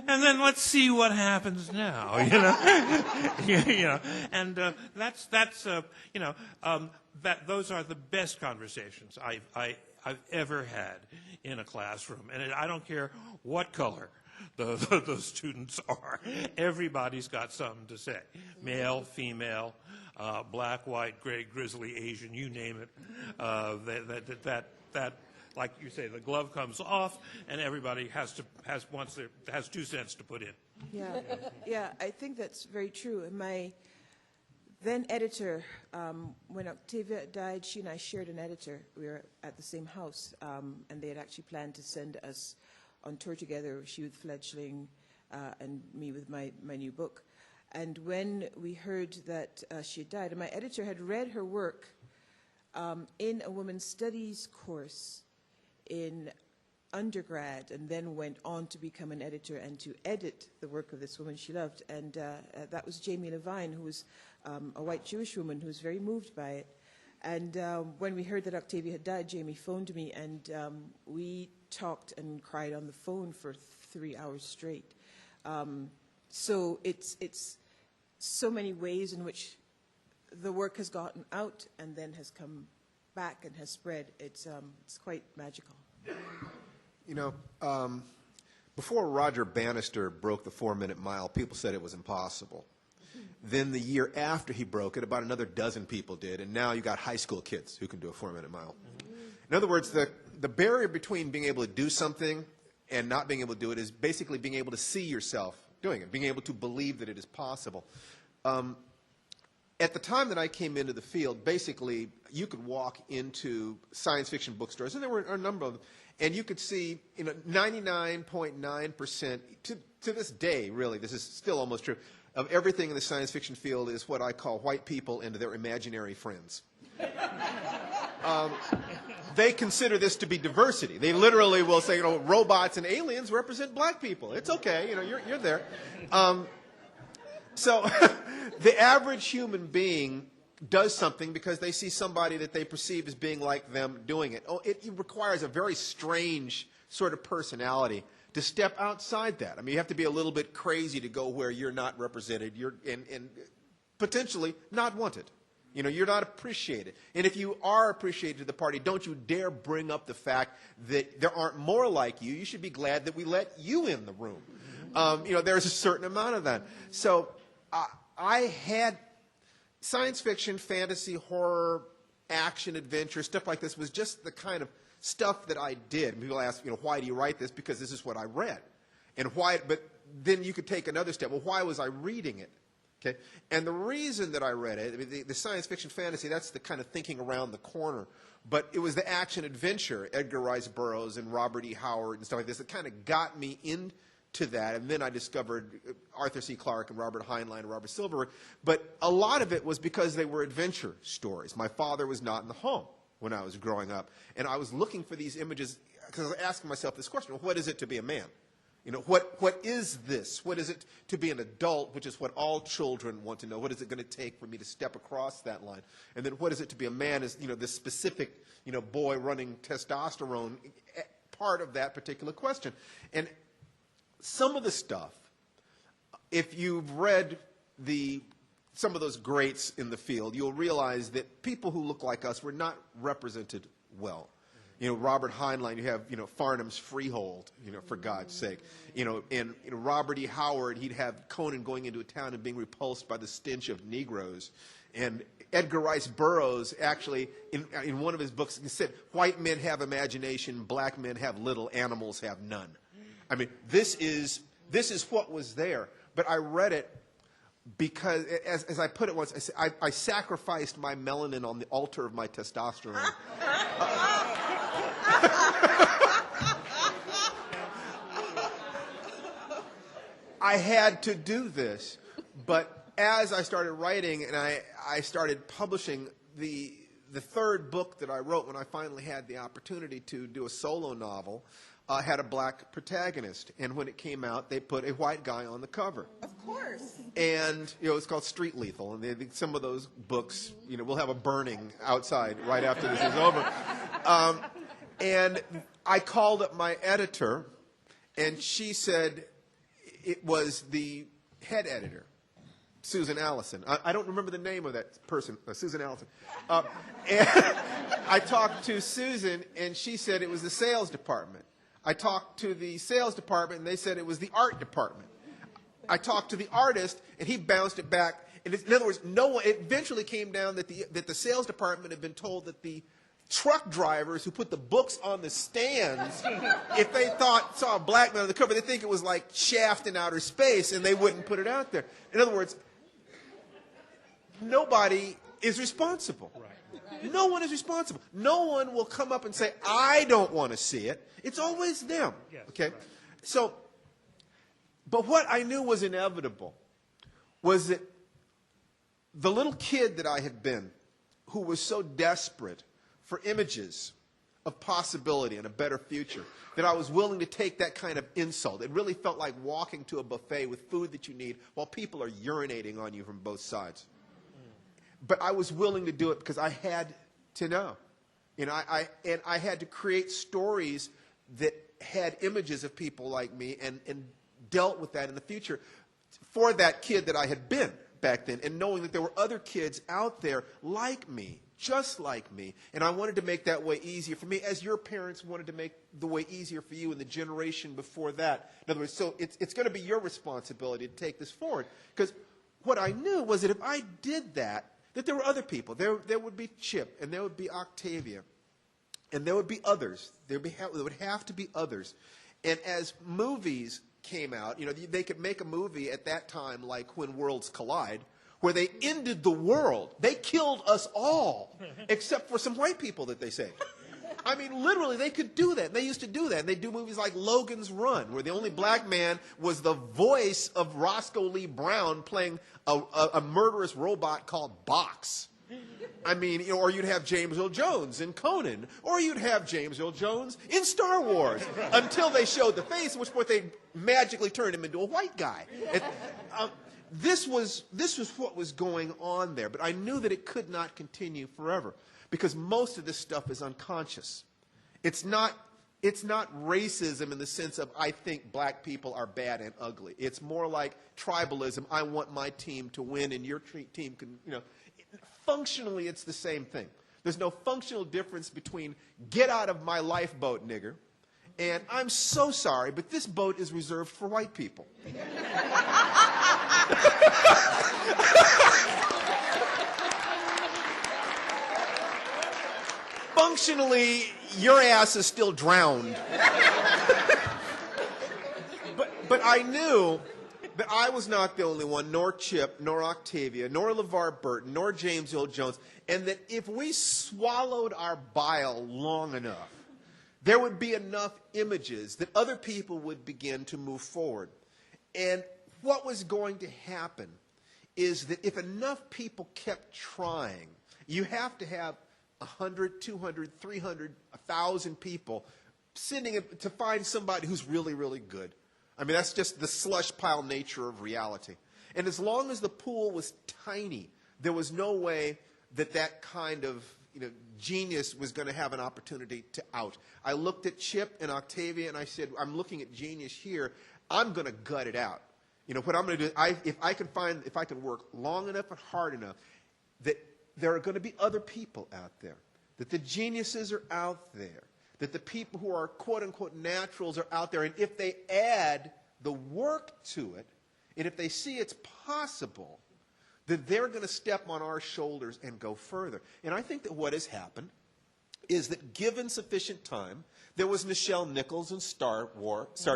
Speaker 7: then let's see what happens now. And those are the best conversations I've ever had in a classroom, and I don't care what color the students are. Everybody's got something to say. Male, female, black, white, gray, grizzly, Asian, you name it. That like you say, the glove comes off, and everybody has 2 cents to put in.
Speaker 5: Yeah, I think that's very true. My then editor, when Octavia died, she and I shared an editor. We were at the same house, and they had actually planned to send us on tour together, she with Fledgling and me with my new book. And when we heard that she had died, and my editor had read her work in a women's studies course in undergrad, and then went on to become an editor and to edit the work of this woman she loved. And that was Jamie Levine, who was a white Jewish woman who was very moved by it. And when we heard that Octavia had died, Jamie phoned me, and we talked and cried on the phone for 3 hours straight. So it's so many ways in which the work has gotten out and then has come back and has spread. It's quite magical.
Speaker 6: Before Roger Bannister broke the 4-minute mile, people said it was impossible. Then the year after he broke it, about another dozen people did, and now you got high school kids who can do a 4-minute mile. In other words, the barrier between being able to do something and not being able to do it is basically being able to see yourself doing it, being able to believe that it is possible. At the time that I came into the field, basically, you could walk into science fiction bookstores, and there were a number of them, and you could see 99.9%, to this day, really, this is still almost true, of everything in the science fiction field is what I call white people and their imaginary friends. They consider this to be diversity. They literally will say, robots and aliens represent black people. It's okay, you're there. So the average human being does something because they see somebody that they perceive as being like them doing it. It requires a very strange sort of personality to step outside that. I mean, you have to be a little bit crazy to go where you're not represented, and potentially not wanted. You're not appreciated. And if you are appreciated at the party, don't you dare bring up the fact that there aren't more like you. You should be glad that we let you in the room. There's a certain amount of that. So I had science fiction, fantasy, horror, action, adventure, stuff like this was just the kind of stuff that I did. People ask, why do you write this? Because this is what I read. And why? But then you could take another step. Well, why was I reading it? Okay? And the reason that I read it, I mean, the science fiction fantasy, that's the kind of thinking around the corner. But it was the action adventure, Edgar Rice Burroughs and Robert E. Howard and stuff like this, that kind of got me into that. And then I discovered Arthur C. Clarke and Robert Heinlein and Robert Silverberg. But a lot of it was because they were adventure stories. My father was not in the home when I was growing up. And I was looking for these images because I was asking myself this question, well, what is it to be a man? What is this? What is it to be an adult, which is what all children want to know? What is it going to take for me to step across that line? And then what is it to be a man is, this specific, boy running testosterone part of that particular question. And some of the stuff, if you've read some of those greats in the field, you'll realize that people who look like us were not represented well. Robert Heinlein, you have, Farnham's Freehold, for God's sake. And Robert E. Howard, he'd have Conan going into a town and being repulsed by the stench of Negroes. And Edgar Rice Burroughs actually, in one of his books, he said, white men have imagination, black men have little, animals have none. I mean, this is what was there. But I read it because, as I put it once, I sacrificed my melanin on the altar of my testosterone. I had to do this, but as I started writing and I started publishing, the third book that I wrote, when I finally had the opportunity to do a solo novel, had a black protagonist. And when it came out, they put a white guy on the cover.
Speaker 5: Of course.
Speaker 6: And, it's called Street Lethal. And some of those books, we'll have a burning outside right after this is over. And I called up my editor, and she said it was the head editor, Susan Allison. I don't remember the name of that person, Susan Allison. And I talked to Susan, and she said it was the sales department. I talked to the sales department, and they said it was the art department. I talked to the artist, and he bounced it back. And in other words, it eventually came down that the sales department had been told that the truck drivers who put the books on the stands, if they saw a black man on the cover, they think it was like Shaft in outer space, and they wouldn't put it out there. In other words, nobody is responsible. Right. No one is responsible. No one will come up and say, I don't want to see it. It's always them. Yes, okay? Right. So, but what I knew was inevitable was that the little kid that I had been, who was so desperate for images of possibility and a better future, that I was willing to take that kind of insult. It really felt like walking to a buffet with food that you need while people are urinating on you from both sides. But I was willing to do it because I had to know. And I had to create stories that had images of people like me and dealt with that in the future for that kid that I had been back then, and knowing that there were other kids out there like me, just like me, and I wanted to make that way easier for me, as your parents wanted to make the way easier for you in the generation before that. In other words, so it's going to be your responsibility to take this forward, because what I knew was that if I did that there were other people. There would be Chip, and there would be Octavia, and there would be others. There would have to be others. And as movies came out, they could make a movie at that time like When Worlds Collide, where they ended the world. They killed us all, except for some white people that they saved. I mean, literally, they could do that. They used to do that. And they do movies like Logan's Run, where the only black man was the voice of Roscoe Lee Brown playing a murderous robot called Box. I mean, or you'd have James Earl Jones in Conan, or you'd have James Earl Jones in Star Wars, until they showed the face, at which point they magically turned him into a white guy. This was what was going on there, but I knew that it could not continue forever, because most of this stuff is unconscious. It's not racism in the sense of I think black people are bad and ugly. It's more like tribalism. I want my team to win, and your team can, Functionally, it's the same thing. There's no functional difference between get out of my lifeboat, nigger, and I'm so sorry, but this boat is reserved for white people. Functionally, your ass is still drowned. But I knew that I was not the only one, nor Chip, nor Octavia, nor LeVar Burton, nor James Earl Jones, and that if we swallowed our bile long enough, there would be enough images that other people would begin to move forward. And what was going to happen is that if enough people kept trying, you have to have 100, 200, 300, 1,000 people sending it to find somebody who's really, really good. I mean, that's just the slush pile nature of reality. And as long as the pool was tiny, there was no way that kind of genius was going to have an opportunity to out. I looked at Chip and Octavia, and I said, I'm looking at genius here. I'm going to gut it out. What I'm going to do, if I can work long enough and hard enough, that there are going to be other people out there, that the geniuses are out there, that the people who are quote-unquote naturals are out there, and if they add the work to it, and if they see it's possible, that they're going to step on our shoulders and go further. And I think that what has happened is that given sufficient time, there was Nichelle Nichols in Star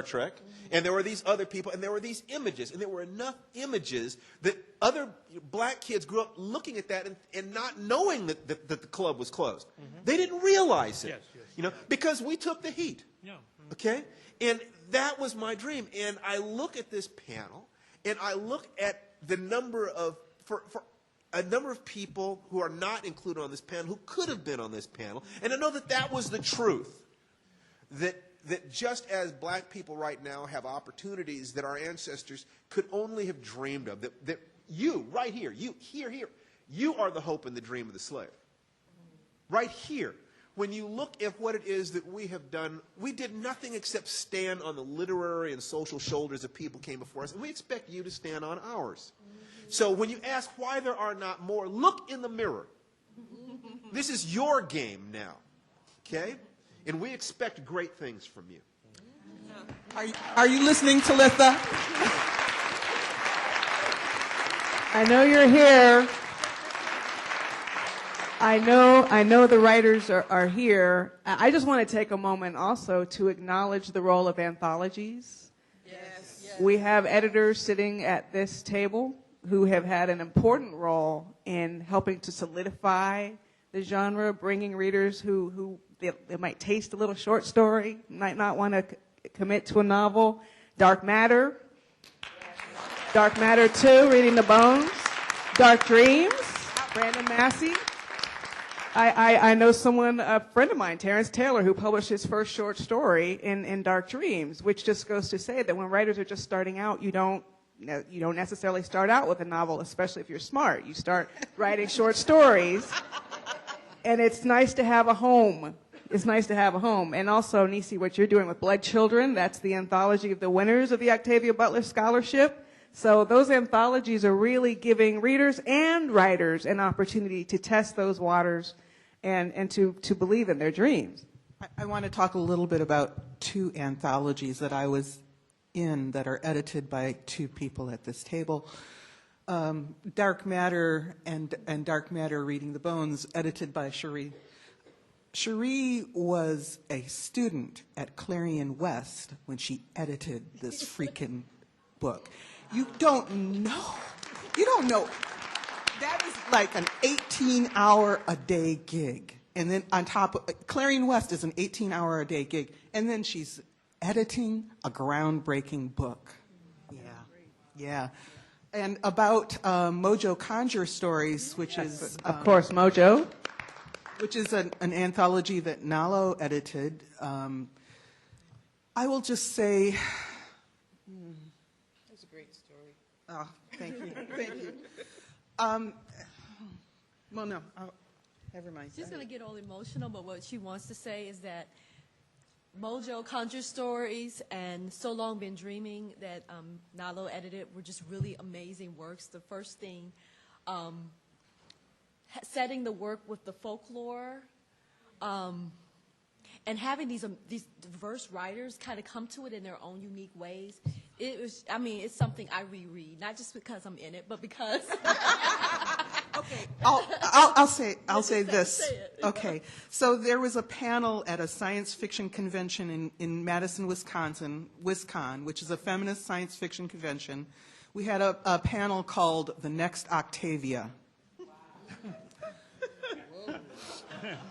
Speaker 6: Trek, and there were these other people, and there were these images, and there were enough images that other black kids grew up looking at that and not knowing that the club was closed. They didn't realize it, because we took the heat. Okay? And that was my dream. And I look at this panel, and I look at the number of, for a number of people who are not included on this panel, who could have been on this panel, and I know that that was the truth. That just as black people right now have opportunities that our ancestors could only have dreamed of, that you, right here, you, here, you are the hope and the dream of the slave. Right here. When you look at what it is that we have done, we did nothing except stand on the literary and social shoulders of people who came before us, and we expect you to stand on ours. So when you ask why there are not more, look in the mirror. This is your game now, okay? And we expect great things from you.
Speaker 8: Are you listening, Talitha?
Speaker 4: I know you're here. I know the writers are here. I just want to take a moment also to acknowledge the role of anthologies. Yes. We have editors sitting at this table who have had an important role in helping to solidify the genre, bringing readers who they might taste a little short story, might not want to commit to a novel. Dark Matter 2, Reading the Bones. Dark Dreams, Brandon Massey. I know someone, a friend of mine, Terrence Taylor, who published his first short story in Dark Dreams, which just goes to say that when writers are just starting out, you don't necessarily start out with a novel, especially if you're smart. You start writing short stories, and it's nice to have a home. It's nice to have a home. And also, Nisi, what you're doing with Blood Children, that's the anthology of the winners of the Octavia Butler Scholarship. So those anthologies are really giving readers and writers an opportunity to test those waters and to believe in their dreams.
Speaker 8: I want to talk a little bit about two anthologies that I was in that are edited by two people at this table. Dark Matter and Dark Matter, Reading the Bones, edited by Cherie. Cherie was a student at Clarion West when she edited this freaking book. You don't know. That is like an 18-hour-a-day gig. And then on top of, Clarion West is an 18-hour-a-day gig. And then she's editing a groundbreaking book. Yeah. And about Mojo Conjure Stories, which is...
Speaker 4: Of course, Mojo.
Speaker 8: Which is an anthology that Nalo edited. I will just say...
Speaker 5: That's a great story.
Speaker 8: Oh, thank you. Thank you. Well, no, never mind.
Speaker 9: She's going to get all emotional, but what she wants to say is that Mojo Conjure Stories and So Long Been Dreaming that Nalo edited were just really amazing works. The first thing, setting the work with the folklore, and having these diverse writers kind of come to it in their own unique ways. It was, I mean, it's something I reread, not just because I'm in it, but because.
Speaker 8: Okay, I'll say this.
Speaker 9: Say it.
Speaker 8: Okay, so there was a panel at a science fiction convention in Madison, Wisconsin, which is a feminist science fiction convention. We had a panel called The Next Octavia.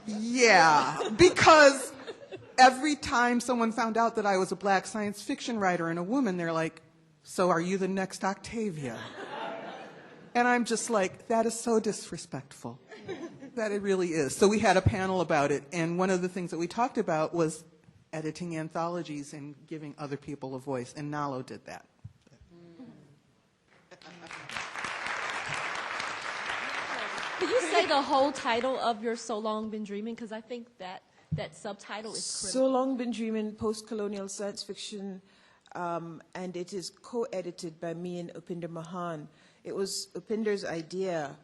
Speaker 8: Yeah, because every time someone found out that I was a black science fiction writer and a woman, they're like, so are you the next Octavia? And I'm just like, that is so disrespectful. That it really is. So we had a panel about it, and one of the things that we talked about was editing anthologies and giving other people a voice, and Nalo did that.
Speaker 9: Can you say the whole title of your So Long Been Dreaming? Because I think that subtitle is critical.
Speaker 5: So Long Been Dreaming, Post-Colonial Science Fiction, and it is co-edited by me and Upinder Mahan. It was Upinder's idea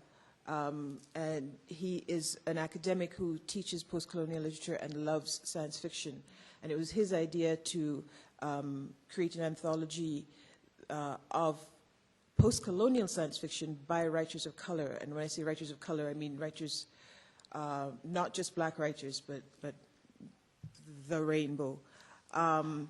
Speaker 5: and he is an academic who teaches post-colonial literature and loves science fiction. And it was his idea to create an anthology of post-colonial science fiction by writers of color. And when I say writers of color, I mean writers, not just black writers, but the rainbow. And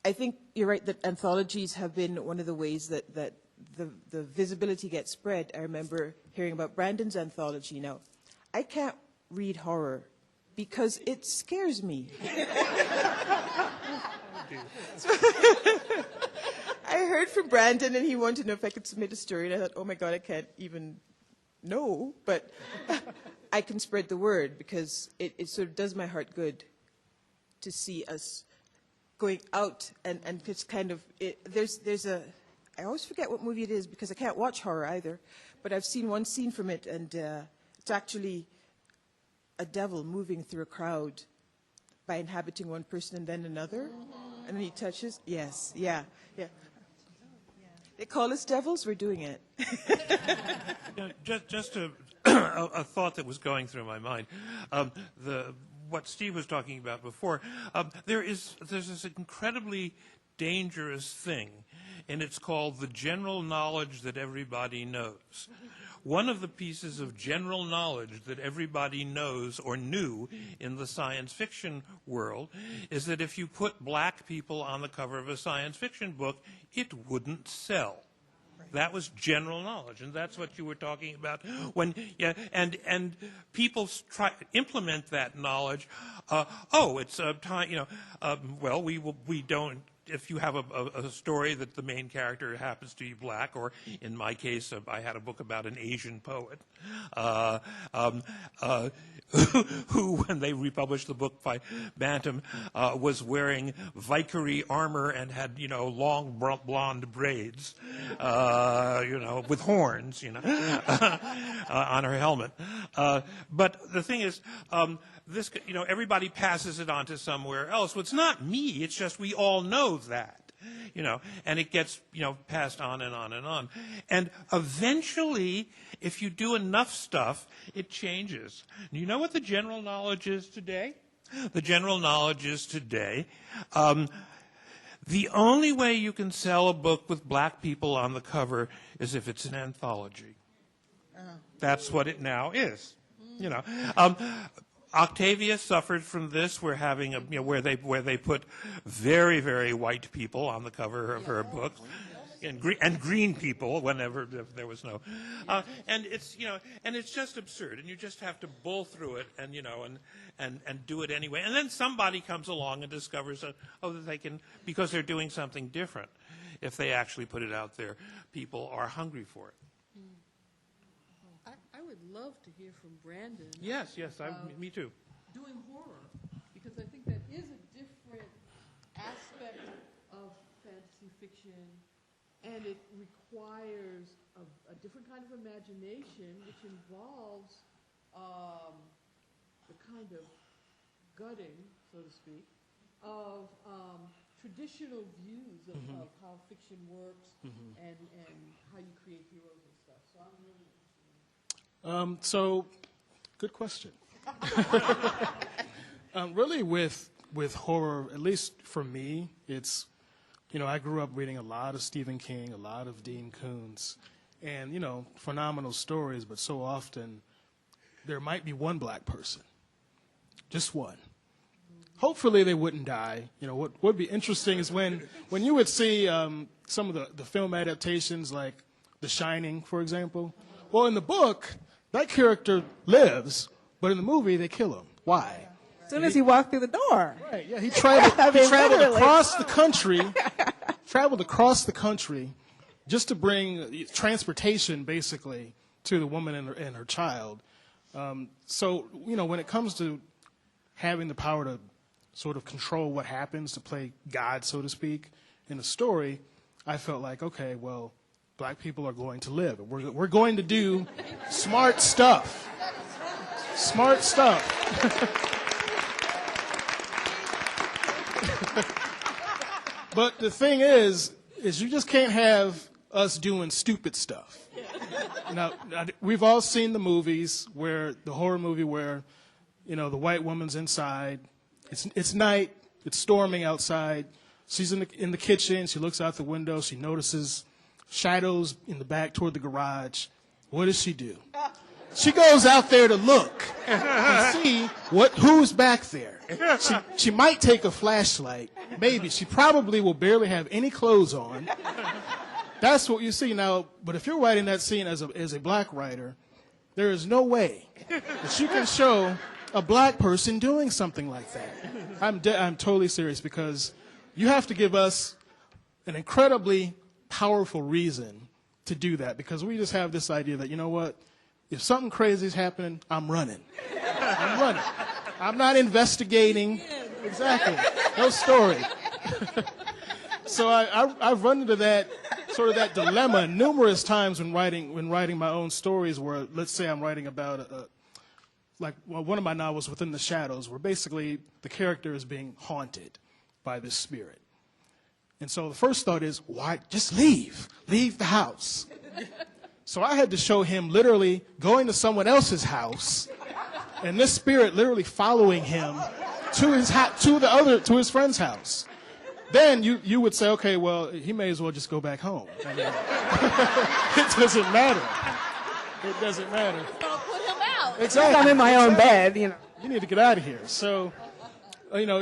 Speaker 5: I think you're right that anthologies have been one of the ways that the visibility gets spread. I remember hearing about Brandon's anthology. Now, I can't read horror because it scares me. I heard from Brandon, and he wanted to know if I could submit a story, and I thought, oh my God, I can't even know, but I can spread the word because it sort of does my heart good to see us going out and it's kind of, there's a, I always forget what movie it is because I can't watch horror either, but I've seen one scene from it, and it's actually a devil moving through a crowd by inhabiting one person and then another, and then he touches. Yes, yeah. They call us devils. We're doing it.
Speaker 7: Just a thought that was going through my mind. What Steve was talking about before. There's this incredibly dangerous thing, and it's called the general knowledge that everybody knows. One of the pieces of general knowledge that everybody knows or knew in the science fiction world is that if you put black people on the cover of a science fiction book, it wouldn't sell. That was general knowledge, and that's what you were talking about. And people try to implement that knowledge. It's time. Well, we don't. If you have a story that the main character happens to be black, or in my case, I had a book about an Asian poet who, when they republished the book by Bantam, was wearing Vicary armor and had, long blonde braids, with horns, on her helmet. But the thing is, this, everybody passes it on to somewhere else. Well, it's not me. It's just we all know that, and it gets, passed on and on and on. And eventually, if you do enough stuff, it changes. You know what the general knowledge is today? The general knowledge is today, the only way you can sell a book with black people on the cover is if it's an anthology. That's what it now is, Octavia suffered from this. We're having where they put very, very white people on the cover of her books, and green people whenever there was no, and it's and it's just absurd, and you just have to bull through it, and and do it anyway, and then somebody comes along and discovers that they can, because they're doing something different. If they actually put it out there, people are hungry for it.
Speaker 11: I would love to hear from Brandon.
Speaker 7: Yes, me too.
Speaker 11: Doing horror, because I think that is a different aspect of fantasy fiction, and it requires a different kind of imagination, which involves the kind of gutting, so to speak, of traditional views of how fiction works and how you create heroes and stuff. So I'm really
Speaker 10: So, good question. Really, with horror, at least for me, it's, I grew up reading a lot of Stephen King, a lot of Dean Koontz, and, phenomenal stories, but so often there might be one black person, just one. Hopefully they wouldn't die. What would be interesting is when you would see some of the film adaptations, like The Shining, for example. Well, in the book, that character lives, but in the movie, they kill him. Why?
Speaker 4: As soon as he walked through the door.
Speaker 10: Right, yeah, he traveled across the country, just to bring transportation, basically, to the woman and her child. So, when it comes to having the power to sort of control what happens, to play God, so to speak, in a story, I felt like, okay, well, black people are going to live. We're going to do smart stuff. Smart stuff. But the thing is you just can't have us doing stupid stuff. Now, we've all seen the movies where, the horror movie where, you know, the white woman's inside. It's night. It's storming outside. She's in the kitchen. She looks out the window. She notices shadows in the back toward the garage. What does she do? She goes out there to look and see who's back there. She might take a flashlight. Maybe. She probably will barely have any clothes on. That's what you see now. But if you're writing that scene as a black writer, there is no way that you can show a black person doing something like that. I'm totally serious, because you have to give us an incredibly powerful reason to do that, because we just have this idea that, you know what, if something crazy is happening, I'm running. I'm running. I'm not investigating. Exactly. No story. So I've run into that sort of that dilemma numerous times when writing my own stories, where, let's say I'm writing about one of my novels, Within the Shadows, where basically the character is being haunted by this spirit. And so the first thought is, why, just leave the house. So I had to show him literally going to someone else's house, and this spirit literally following him to his friend's house. Then you would say, okay, well, he may as well just go back home. I mean, it doesn't matter. It doesn't matter.
Speaker 9: Put him out.
Speaker 10: Exactly.
Speaker 4: I'm in my own bed, you know.
Speaker 10: You need to get out of here. So, you know,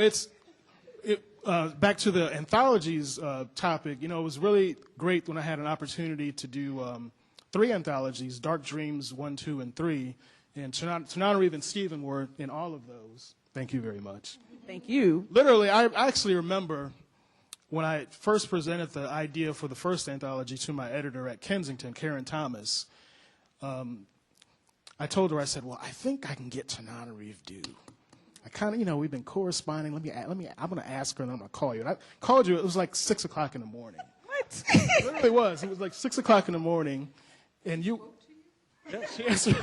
Speaker 10: back to the anthologies topic, you know, it was really great when I had an opportunity to do 3 anthologies, Dark Dreams 1, 2, and 3. And Tananarive and Stephen were in all of those. Thank you very much.
Speaker 4: Thank you.
Speaker 10: Literally, I actually remember when I first presented the idea for the first anthology to my editor at Kensington, Karen Thomas. I told her, I said, well, I think I can get Tananarive due. I kind of, you know, we've been corresponding. I'm going to ask her and I'm going to call you. And I called you, it was like 6 o'clock in the morning. What? It literally was. It was like 6 o'clock in the morning. And you, yeah, she answered.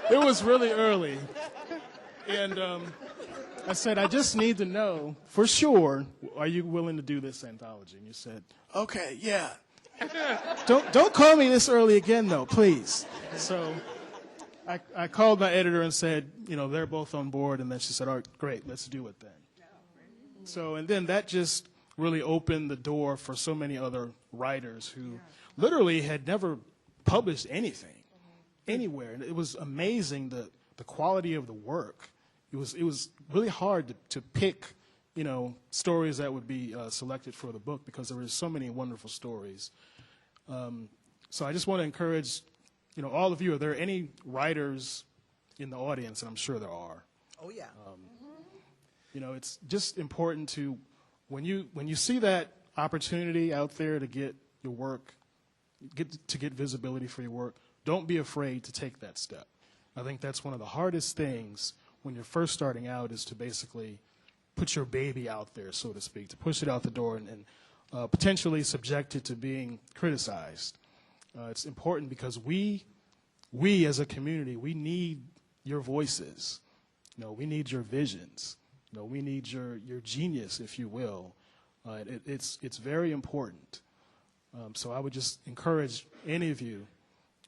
Speaker 10: It was really early. And I said, I just need to know for sure, are you willing to do this anthology? And you said, okay, yeah. Don't call me this early again, though, please. So I called my editor and said, you know, they're both on board. And then she said, all right, great, let's do it then. So, and then that just really opened the door for so many other writers who literally had never published anything anywhere. And it was amazing the quality of the work. It was really hard to pick, you know, stories that would be selected for the book, because there were so many wonderful stories. So I just want to encourage, you know, all of you, are there any writers in the audience? And I'm sure there are.
Speaker 13: Oh, yeah.
Speaker 10: You know, it's just important to, when you see that opportunity out there to get your work, get visibility for your work, don't be afraid to take that step. I think that's one of the hardest things when you're first starting out, is to basically put your baby out there, so to speak, to push it out the door and potentially subject it to being criticized. It's important because we as a community, we need your voices. You know, we need your visions. You know, we need your genius, if you will. It's very important. So I would just encourage any of you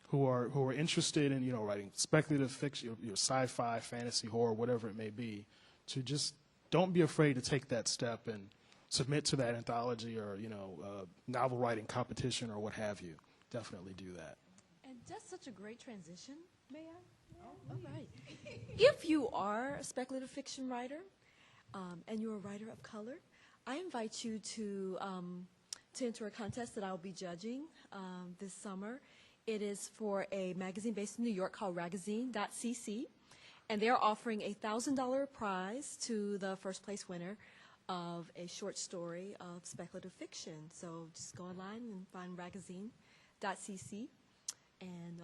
Speaker 10: who are interested in, you know, writing speculative fiction, your sci-fi, fantasy, horror, whatever it may be, to just don't be afraid to take that step and submit to that anthology or, you know, novel writing competition or what have you. Definitely do that.
Speaker 14: And that's such a great transition. May I? Oh, all right. If you are a speculative fiction writer and you're a writer of color, I invite you to enter a contest that I'll be judging this summer. It is for a magazine based in New York called Ragazine.cc, and they're offering a $1,000 prize to the first place winner of a short story of speculative fiction. So just go online and find Ragazine.cc, and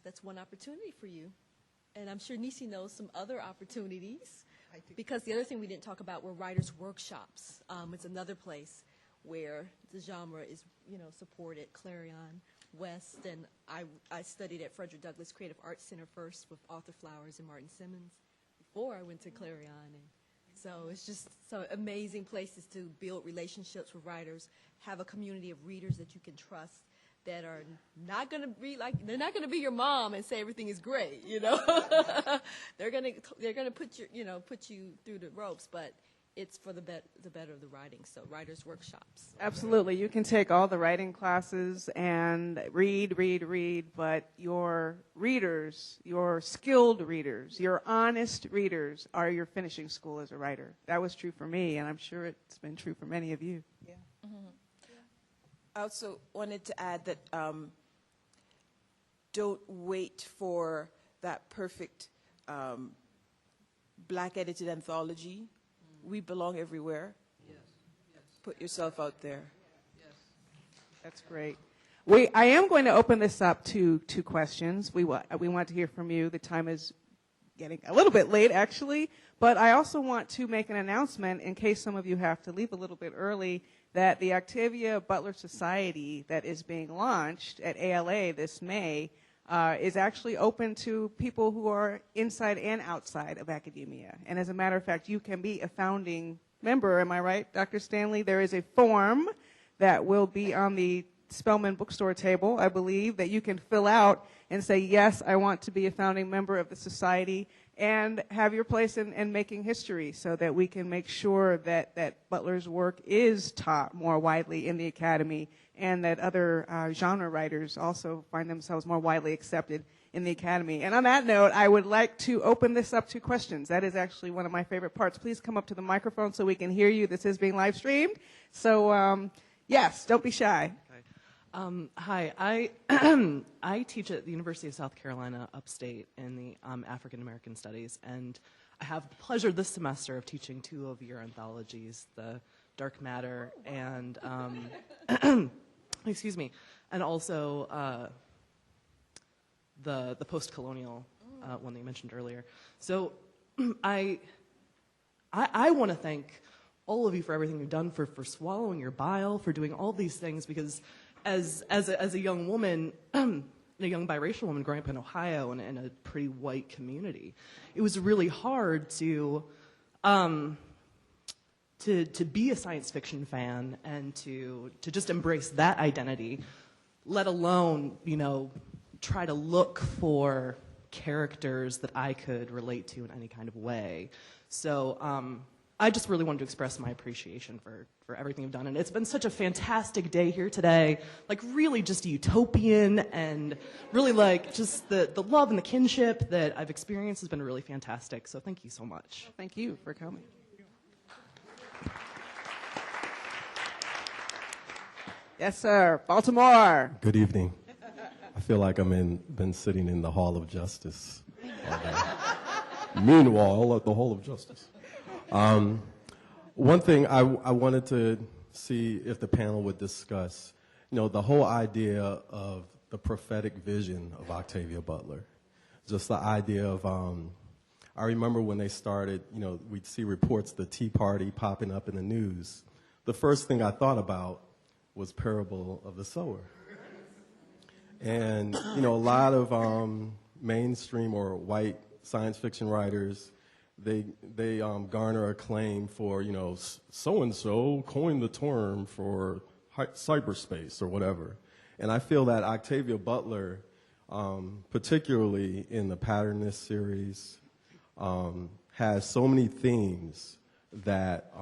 Speaker 14: that's one opportunity for you. And I'm sure Nisi knows some other opportunities, because the other thing we didn't talk about were writers' workshops. It's another place where the genre is, you know, supported. Clarion West, and I studied at Frederick Douglass Creative Arts Center first with Arthur Flowers and Martin Simmons before I went to Clarion. And
Speaker 9: so it's just some amazing places to build relationships with writers, have a community of readers that you can trust, that are not going to be like, they're not going to be your mom and say everything is great, you know. they're going to put you through the ropes, but it's for the better of the writing. So writers' workshops.
Speaker 12: Absolutely. You can take all the writing classes and read, but your readers, your skilled readers, your honest readers are your finishing school as a writer. That was true for me, and I'm sure it's been true for many of you.
Speaker 5: Yeah. Mm-hmm. I also wanted to add that don't wait for that perfect black edited anthology. We belong everywhere.
Speaker 11: Yes.
Speaker 5: Put yourself out there.
Speaker 11: Yes.
Speaker 12: That's great. I am going to open this up to questions. We want to hear from you. The time is getting a little bit late, actually, but I also want to make an announcement in case some of you have to leave a little bit early, that the Octavia Butler Society that is being launched at ALA this May is actually open to people who are inside and outside of academia. And as a matter of fact, you can be a founding member. Am I right, Dr. Stanley? There is a form that will be on the Spelman bookstore table, I believe, that you can fill out and say, yes, I want to be a founding member of the society, and have your place in making history so that we can make sure that Butler's work is taught more widely in the academy, and that other genre writers also find themselves more widely accepted in the academy. And on that note, I would like to open this up to questions. That is actually one of my favorite parts. Please come up to the microphone so we can hear you. This is being live streamed. So, yes, don't be shy.
Speaker 13: Hi, I teach at the University of South Carolina upstate in the African American Studies, and I have the pleasure this semester of teaching two of your anthologies, The Dark Matter and, excuse me, and also the post-colonial one that you mentioned earlier. So I want to thank all of you for everything you've done, for swallowing your bile, for doing all these things, because as a young woman, a young biracial woman growing up in Ohio in a pretty white community, it was really hard to be a science fiction fan and to just embrace that identity, let alone, you know, try to look for characters that I could relate to in any kind of way. So I just really wanted to express my appreciation for everything you've done. And it's been such a fantastic day here today, like really just utopian, and really like just the love and the kinship that I've experienced has been really fantastic. So thank you so much.
Speaker 12: Thank you for coming. Yes, sir. Baltimore.
Speaker 15: Good evening. I feel like been sitting in the Hall of Justice all day. Meanwhile, at the Hall of Justice. One thing I wanted to see if the panel would discuss, you know, the whole idea of the prophetic vision of Octavia Butler. Just the idea of, I remember when they started, you know, we'd see reports, the Tea Party popping up in the news. The first thing I thought about was Parable of the Sower. And, you know, a lot of mainstream or white science fiction writers, they garner acclaim for, you know, so-and-so coined the term for cyberspace or whatever. And I feel that Octavia Butler, particularly in the Patternist series, has so many themes that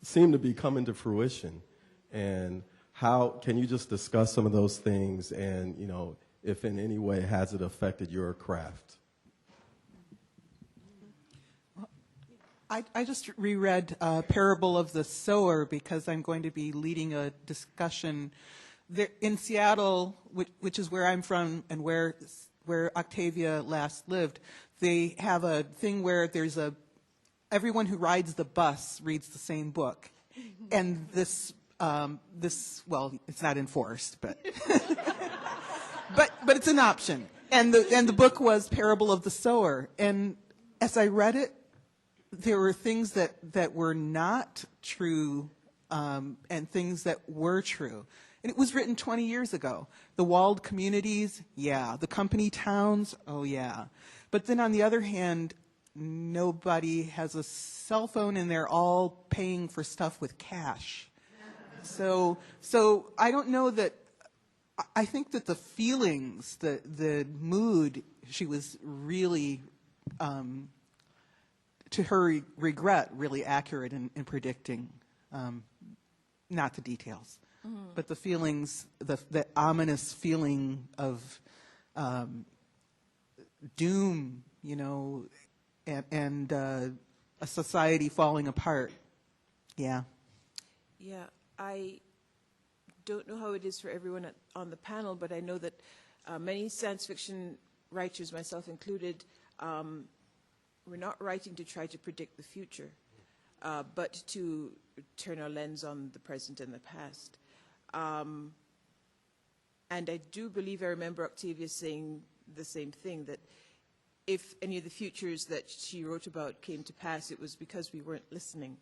Speaker 15: seem to be coming to fruition. And how can you just discuss some of those things, and, you know, if in any way has it affected your craft?
Speaker 8: I just reread Parable of the Sower because I'm going to be leading a discussion there in Seattle, which is where I'm from and where Octavia last lived. They have a thing where there's everyone who rides the bus reads the same book, and this well, it's not enforced, but but it's an option. And the book was Parable of the Sower, and as I read it, there were things that were not true, and things that were true. And it was written 20 years ago. The walled communities, yeah. The company towns, oh yeah. But then on the other hand, nobody has a cell phone and they're all paying for stuff with cash. So I don't know that, I think that the feelings, the mood, she was really, to her regret, really accurate in predicting, not the details, but the feelings, the ominous feeling of doom, you know, and a society falling apart. Yeah.
Speaker 5: Yeah, I don't know how it is for everyone on the panel, but I know that many science fiction writers, myself included, we're not writing to try to predict the future, but to turn our lens on the present and the past. And I do believe I remember Octavia saying the same thing, that if any of the futures that she wrote about came to pass, it was because we weren't listening.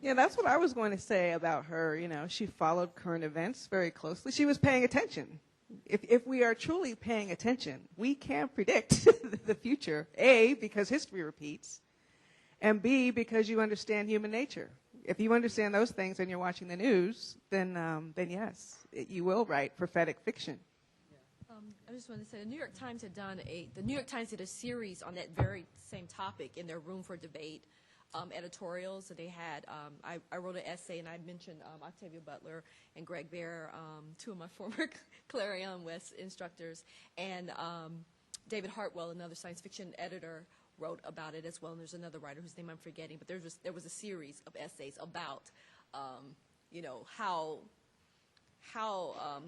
Speaker 12: Yeah, that's what I was going to say about her. You know, she followed current events very closely. She was paying attention. If we are truly paying attention, we can predict the future, A, because history repeats, and B, because you understand human nature. If you understand those things and you're watching the news, then yes, you will write prophetic fiction.
Speaker 14: I just wanted to say the New York Times did a series on that very same topic in their Room for Debate editorials. So they had, I wrote an essay, and I mentioned Octavia Butler and Greg Bear, two of my former Clarion West instructors, and David Hartwell, another science fiction editor, wrote about it as well. And there's another writer whose name I'm forgetting, but there was a series of essays about, you know, how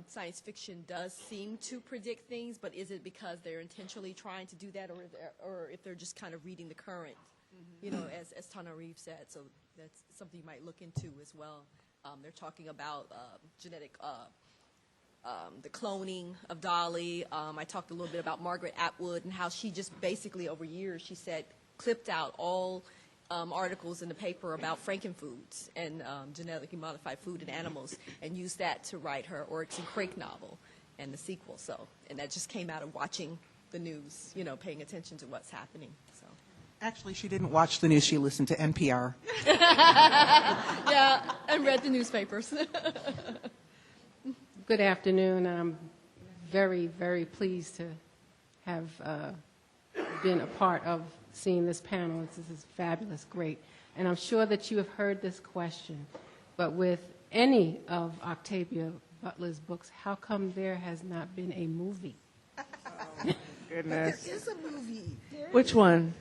Speaker 14: science fiction does seem to predict things, but is it because they're intentionally trying to do that, or if they're just kind of reading the current, you know, as Tana Reeves said. So that's something you might look into as well. They're talking about genetic, the cloning of Dolly. I talked a little bit about Margaret Atwood and how she just basically over years, she said, clipped out all articles in the paper about frankenfoods and genetically modified food in animals, and used that to write her Oryx and Crake novel and the sequel. So, and that just came out of watching the news, you know, paying attention to what's happening. So,
Speaker 8: Actually, she didn't watch the news. She listened to NPR.
Speaker 14: yeah, and read the newspapers.
Speaker 16: Good afternoon. I'm very, very pleased to have been a part of seeing this panel. This is fabulous, great. And I'm sure that you have heard this question, but with any of Octavia Butler's books, how come there has not been a movie?
Speaker 8: Oh, goodness. There is a movie.
Speaker 12: Which one?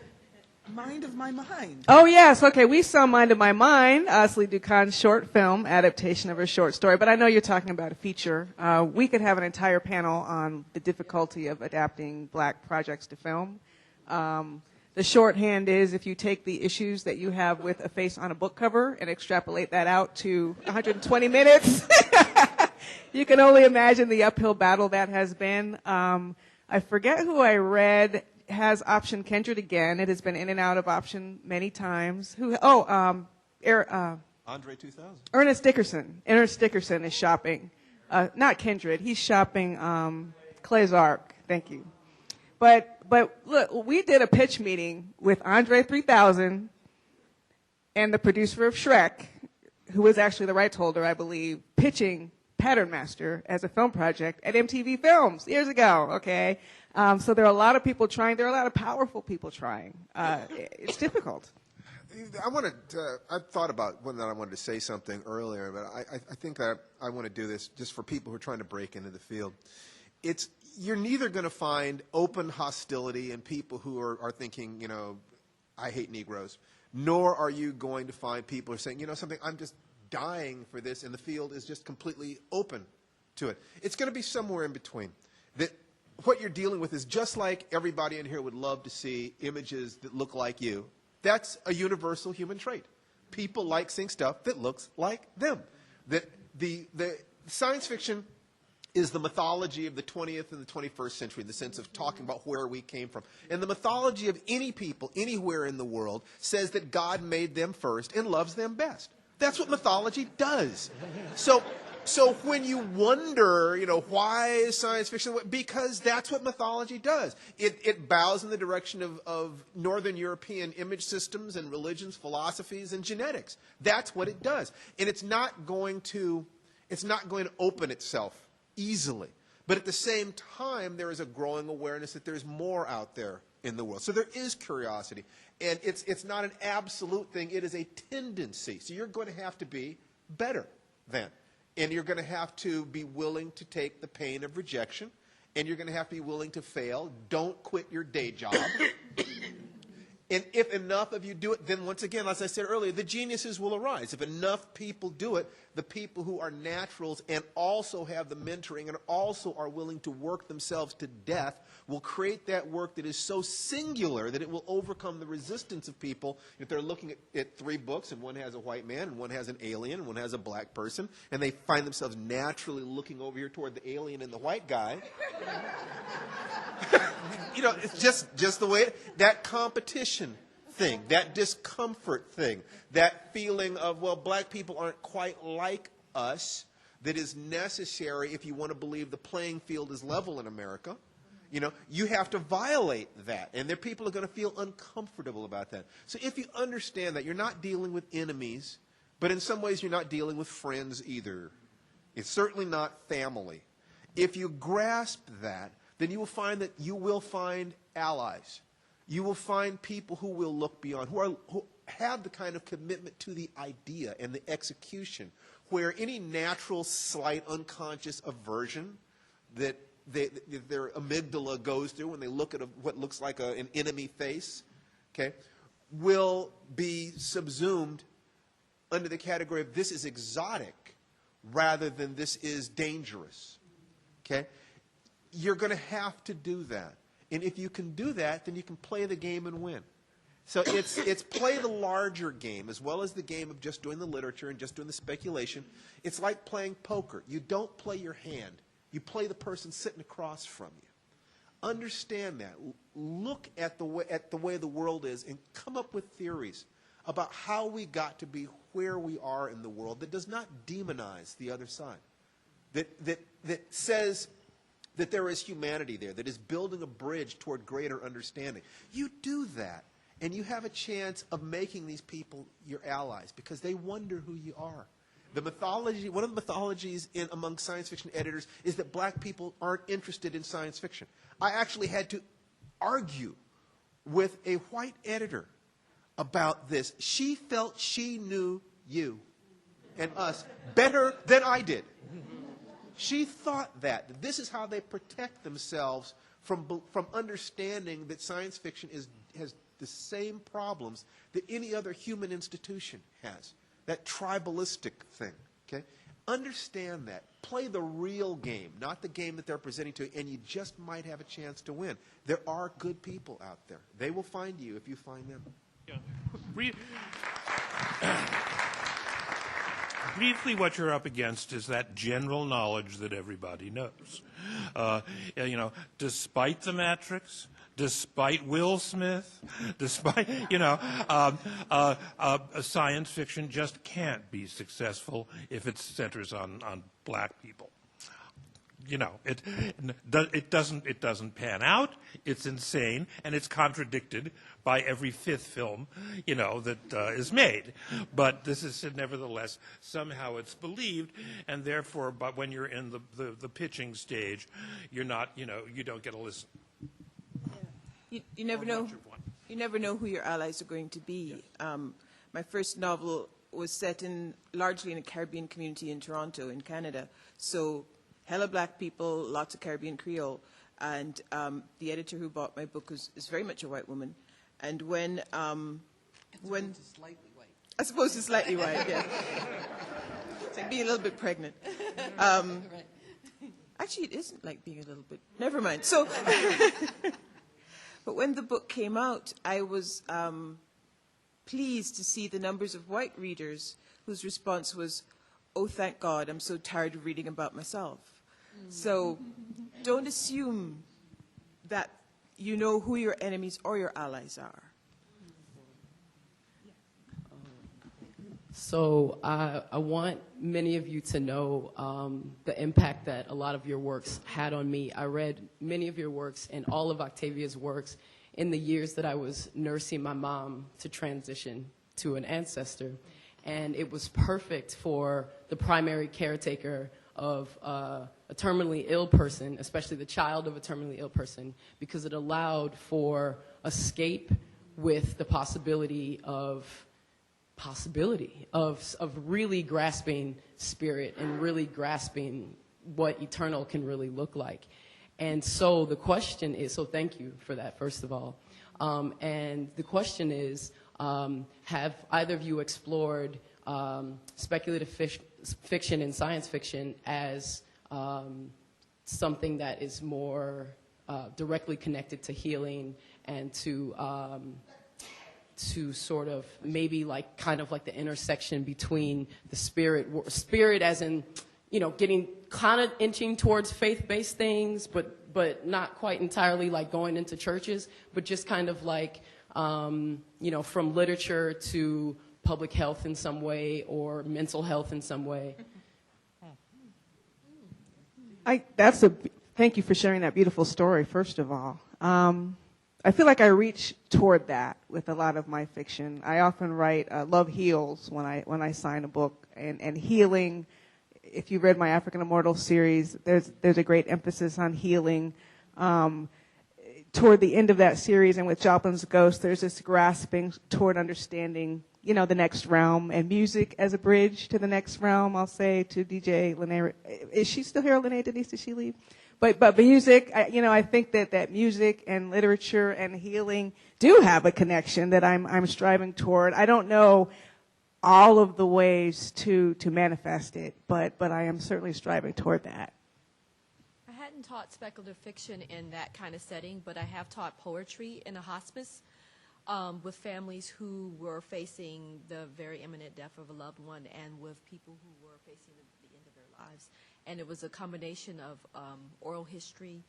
Speaker 8: Mind of My Mind.
Speaker 12: Oh, yes. Okay, we saw Mind of My Mind, Asli Dukan's short film adaptation of her short story, but I know you're talking about a feature. We could have an entire panel on the difficulty of adapting black projects to film. The shorthand is if you take the issues that you have with a face on a book cover and extrapolate that out to 120 minutes, you can only imagine the uphill battle that has been. I forget who I read has optioned Kindred again. It has been in and out of option many times. Andre
Speaker 6: 2000.
Speaker 8: Ernest Dickerson. Ernest Dickerson is shopping. Not Kindred. He's shopping Clay's Ark. Thank you. But look, we did a pitch meeting with Andre 3000 and the producer of Shrek, who was actually the rights holder, I believe, pitching Pattern Master as a film project at MTV Films years ago, okay? So there are a lot of people trying. There are a lot of powerful people trying. It's difficult.
Speaker 6: I thought about one that I wanted to say something earlier, but I think that I want to do this just for people who are trying to break into the field. You're neither going to find open hostility in people who are thinking, you know, I hate Negroes, nor are you going to find people who are saying, you know, something, I'm just dying for this, and the field is just completely open to it. It's going to be somewhere in between. That what you're dealing with is just like everybody in here would love to see images that look like you. That's a universal human trait. People like seeing stuff that looks like them. That the science fiction is the mythology of the 20th and the 21st century in the sense of talking about where we came from. And the mythology of any people anywhere in the world says that God made them first and loves them best. That's what mythology does. So So when you wonder, why is science fiction? Because that's what mythology does. It bows in the direction of Northern European image systems and religions, philosophies, and genetics. That's what it does. And it's not going to open itself easily. But at the same time, there is a growing awareness that there's more out there in the world. So there is curiosity. And it's not an absolute thing. It is a tendency. So you're going to have to be better than. And you're going to have to be willing to take the pain of rejection. And you're going to have to be willing to fail. Don't quit your day job. And if enough of you do it, then once again, as I said earlier, the geniuses will arise. If enough people do it, the people who are naturals and also have the mentoring and also are willing to work themselves to death will create that work that is so singular that it will overcome the resistance of people. If they're looking at 3 books and one has a white man and one has an alien and one has a black person, and they find themselves naturally looking over here toward the alien and the white guy, it's just the way that competition thing, that discomfort thing, that feeling of, well, black people aren't quite like us, that is necessary if you want to believe the playing field is level in America. You have to violate that, and there people are going to feel uncomfortable about that. So if you understand that, you're not dealing with enemies, but in some ways you're not dealing with friends either. It's certainly not family. If you grasp that, then you will find that you will find allies. You will find people who will look beyond, who have the kind of commitment to the idea and the execution, where any natural, slight, unconscious aversion that their amygdala goes through when they look at what looks like an enemy face, okay, will be subsumed under the category of this is exotic rather than this is dangerous. Okay? You're going to have to do that. And if you can do that, then you can play the game and win. So it's play the larger game as well as the game of just doing the literature and just doing the speculation. It's like playing poker. You don't play your hand. You play the person sitting across from you. Understand that. Look at the way the world is and come up with theories about how we got to be where we are in the world that does not demonize the other side. That says that there is humanity there, that is building a bridge toward greater understanding. You do that, and you have a chance of making these people your allies because they wonder who you are. The mythology, one of the mythologies among science fiction editors is that black people aren't interested in science fiction. I actually had to argue with a white editor about this. She felt she knew you and us better than I did. She thought that this is how they protect themselves from understanding that science fiction has the same problems that any other human institution has. That tribalistic thing, okay? Understand that. Play the real game, not the game that they're presenting to you, and you just might have a chance to win. There are good people out there. They will find you if you find them.
Speaker 7: Yeah. Briefly, what you're up against is that general knowledge that everybody knows. Despite the Matrix, despite Will Smith, despite, science fiction just can't be successful if it centers on black people. It doesn't pan out. It's insane, and it's contradicted by every 5th film, that is made. But this is nevertheless somehow it's believed, and therefore, but when you're in the pitching stage, you're not, you don't get a listen.
Speaker 5: You never know. You never know who your allies are going to be. Yes. My first novel was set largely in a Caribbean community in Toronto, in Canada. So, hella black people, lots of Caribbean Creole, and the editor who bought my book is very much a white woman. And when
Speaker 11: Slightly white.
Speaker 5: I suppose it's slightly white, yeah. It's like being a little bit pregnant. Actually, it isn't like being a little bit. Never mind. So. But when the book came out, I was pleased to see the numbers of white readers whose response was, "Oh, thank God, I'm so tired of reading about myself." So don't assume that you know who your enemies or your allies are.
Speaker 17: So I want many of you to know the impact that a lot of your works had on me. I read many of your works and all of Octavia's works in the years that I was nursing my mom to transition to an ancestor. And it was perfect for the primary caretaker of a terminally ill person, especially the child of a terminally ill person, because it allowed for escape with the possibility of really grasping spirit and really grasping what eternal can really look like. And so the question is, so thank you for that, first of all. And the question is, have either of you explored speculative fiction and science fiction as something that is more directly connected to healing and to sort of maybe like kind of like the intersection between the spirit as in, you know, getting kind of inching towards faith-based things, but not quite entirely like going into churches, but just kind of like, you know, from literature to public health in some way or mental health in some way.
Speaker 12: Thank you for sharing that beautiful story, first of all. I feel like I reach toward that with a lot of my fiction. I often write love heals when I sign a book, and healing. If you read my African Immortal series, there's a great emphasis on healing. Toward the end of that series, and with Joplin's Ghost, there's this grasping toward understanding, you know, the next realm, and music as a bridge to the next realm. I'll say to DJ Lene, is she still here, Lene Denise? Did she leave? But music, you know, I think that music and literature and healing do have a connection that I'm striving toward. I don't know all of the ways to manifest it, but I am certainly striving toward that.
Speaker 14: I hadn't taught speculative fiction in that kind of setting, but I have taught poetry in a hospice with families who were facing the very imminent death of a loved one and with people who were facing the end of their lives. And it was a combination of oral history,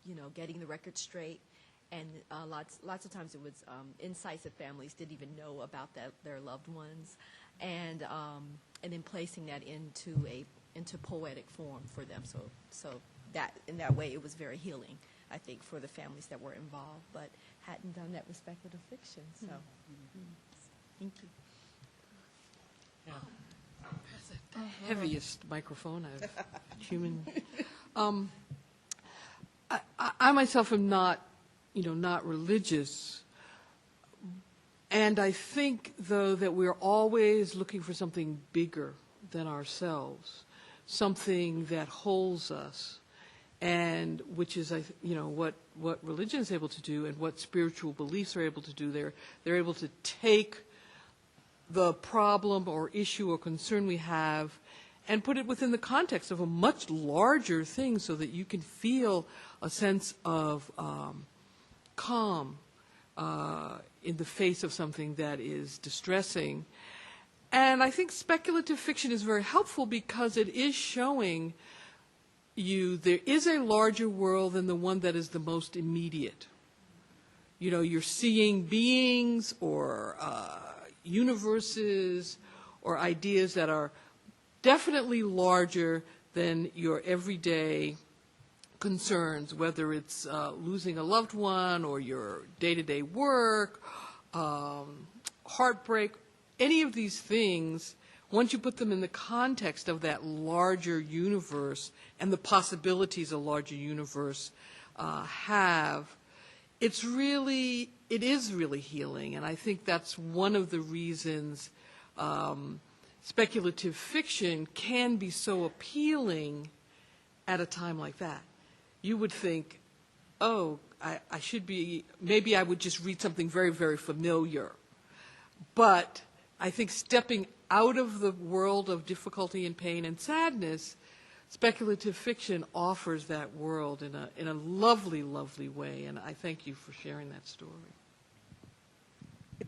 Speaker 14: you know, getting the record straight, and lots of times it was insights that families didn't even know about their loved ones, and then placing that into poetic form for them. So that in that way it was very healing, I think, for the families that were involved, but hadn't done that with speculative fiction. So thank you.
Speaker 11: Yeah. Heaviest microphone I've human. I myself am not, you know, not religious, and I think though that we're always looking for something bigger than ourselves, something that holds us, and which is, you know, what religion is able to do and what spiritual beliefs are able to do. They're able to take the problem or issue or concern we have and put it within the context of a much larger thing so that you can feel a sense of calm in the face of something that is distressing. And I think speculative fiction is very helpful because it is showing you there is a larger world than the one that is the most immediate. You know, you're seeing beings or universes or ideas that are definitely larger than your everyday concerns, whether it's losing a loved one or your day-to-day work, heartbreak, any of these things. Once you put them in the context of that larger universe and the possibilities a larger universe have, it is really healing. And I think that's one of the reasons speculative fiction can be so appealing at a time like that. You would think, oh, I should be, maybe I would just read something very, very familiar. But I think stepping out of the world of difficulty and pain and sadness, speculative fiction offers that world in a lovely, lovely way. And I thank you for sharing that story.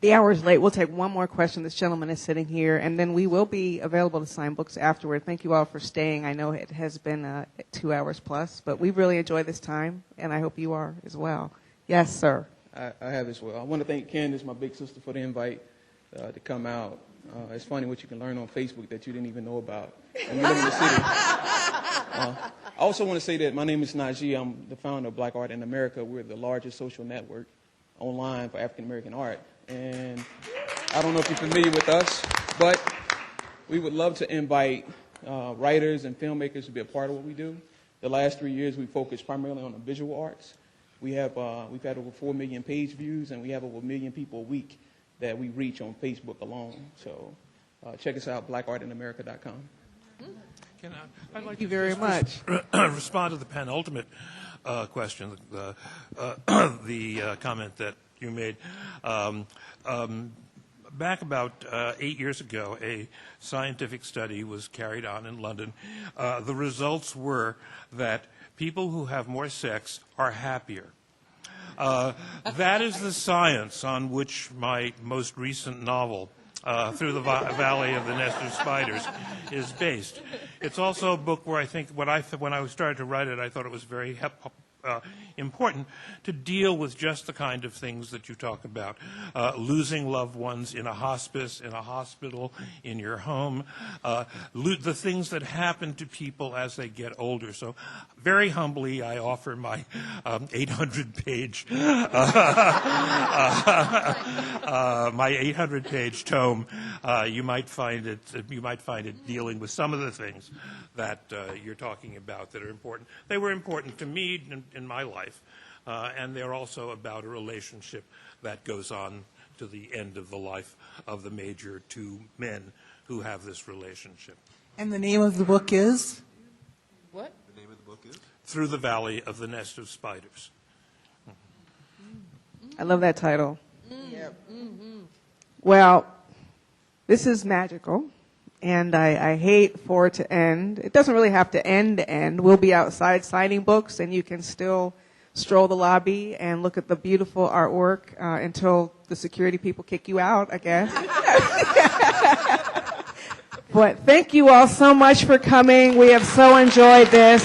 Speaker 12: The hour is late. We'll take one more question. This gentleman is sitting here, and then we will be available to sign books afterward. Thank you all for staying. I know it has been 2 hours plus, but we've really enjoyed this time, and I hope you are as well. Yes, sir.
Speaker 18: I have as well. I want to thank Candace, my big sister, for the invite to come out. It's funny what you can learn on Facebook that you didn't even know about when you live in the city. I also want to say that my name is Najee. I'm the founder of Black Art in America. We're the largest social network online for African American art. And I don't know if you're familiar with us, but we would love to invite writers and filmmakers to be a part of what we do. The last 3 years, we focused primarily on the visual arts. We've had over 4 million page views, and we have over 1 million people a week that we reach on Facebook alone. So check us out, blackartinamerica.com.
Speaker 7: I'd like
Speaker 3: Thank you very much.
Speaker 7: Respond to the penultimate question, the comment that you made. Back about 8 years ago, a scientific study was carried on in London. The results were that people who have more sex are happier. That is the science on which my most recent novel, Through the Valley of the Nest of Spiders, is based. It's also a book where I think when I started to write it, I thought it was very important to deal with just the kind of things that you talk about. Losing loved ones in a hospice, in a hospital, in your home, the things that happen to people as they get older. So very humbly, I offer my 800-page my 800-page tome. You might find it dealing with some of the things that you're talking about that are important. They were important to me in my life, and they're also about a relationship that goes on to the end of the life of the major two men who have this relationship.
Speaker 8: And the name of the book is?
Speaker 7: What? The name of the book is? Through the Valley of the Nest of Spiders.
Speaker 3: I love that title. Well, this is magical, and I hate for it to end. It doesn't really have to end. We'll be outside signing books, and you can still stroll the lobby and look at the beautiful artwork until the security people kick you out, I guess. But thank you all so much for coming. We have so enjoyed this.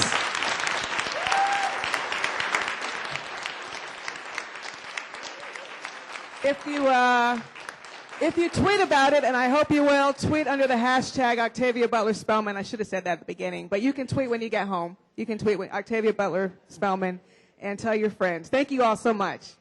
Speaker 3: If you tweet about it, and I hope you will, tweet under the hashtag Octavia Butler Spelman. I should have said that at the beginning, but you can tweet when you get home. You can tweet with Octavia Butler Spelman and tell your friends. Thank you all so much.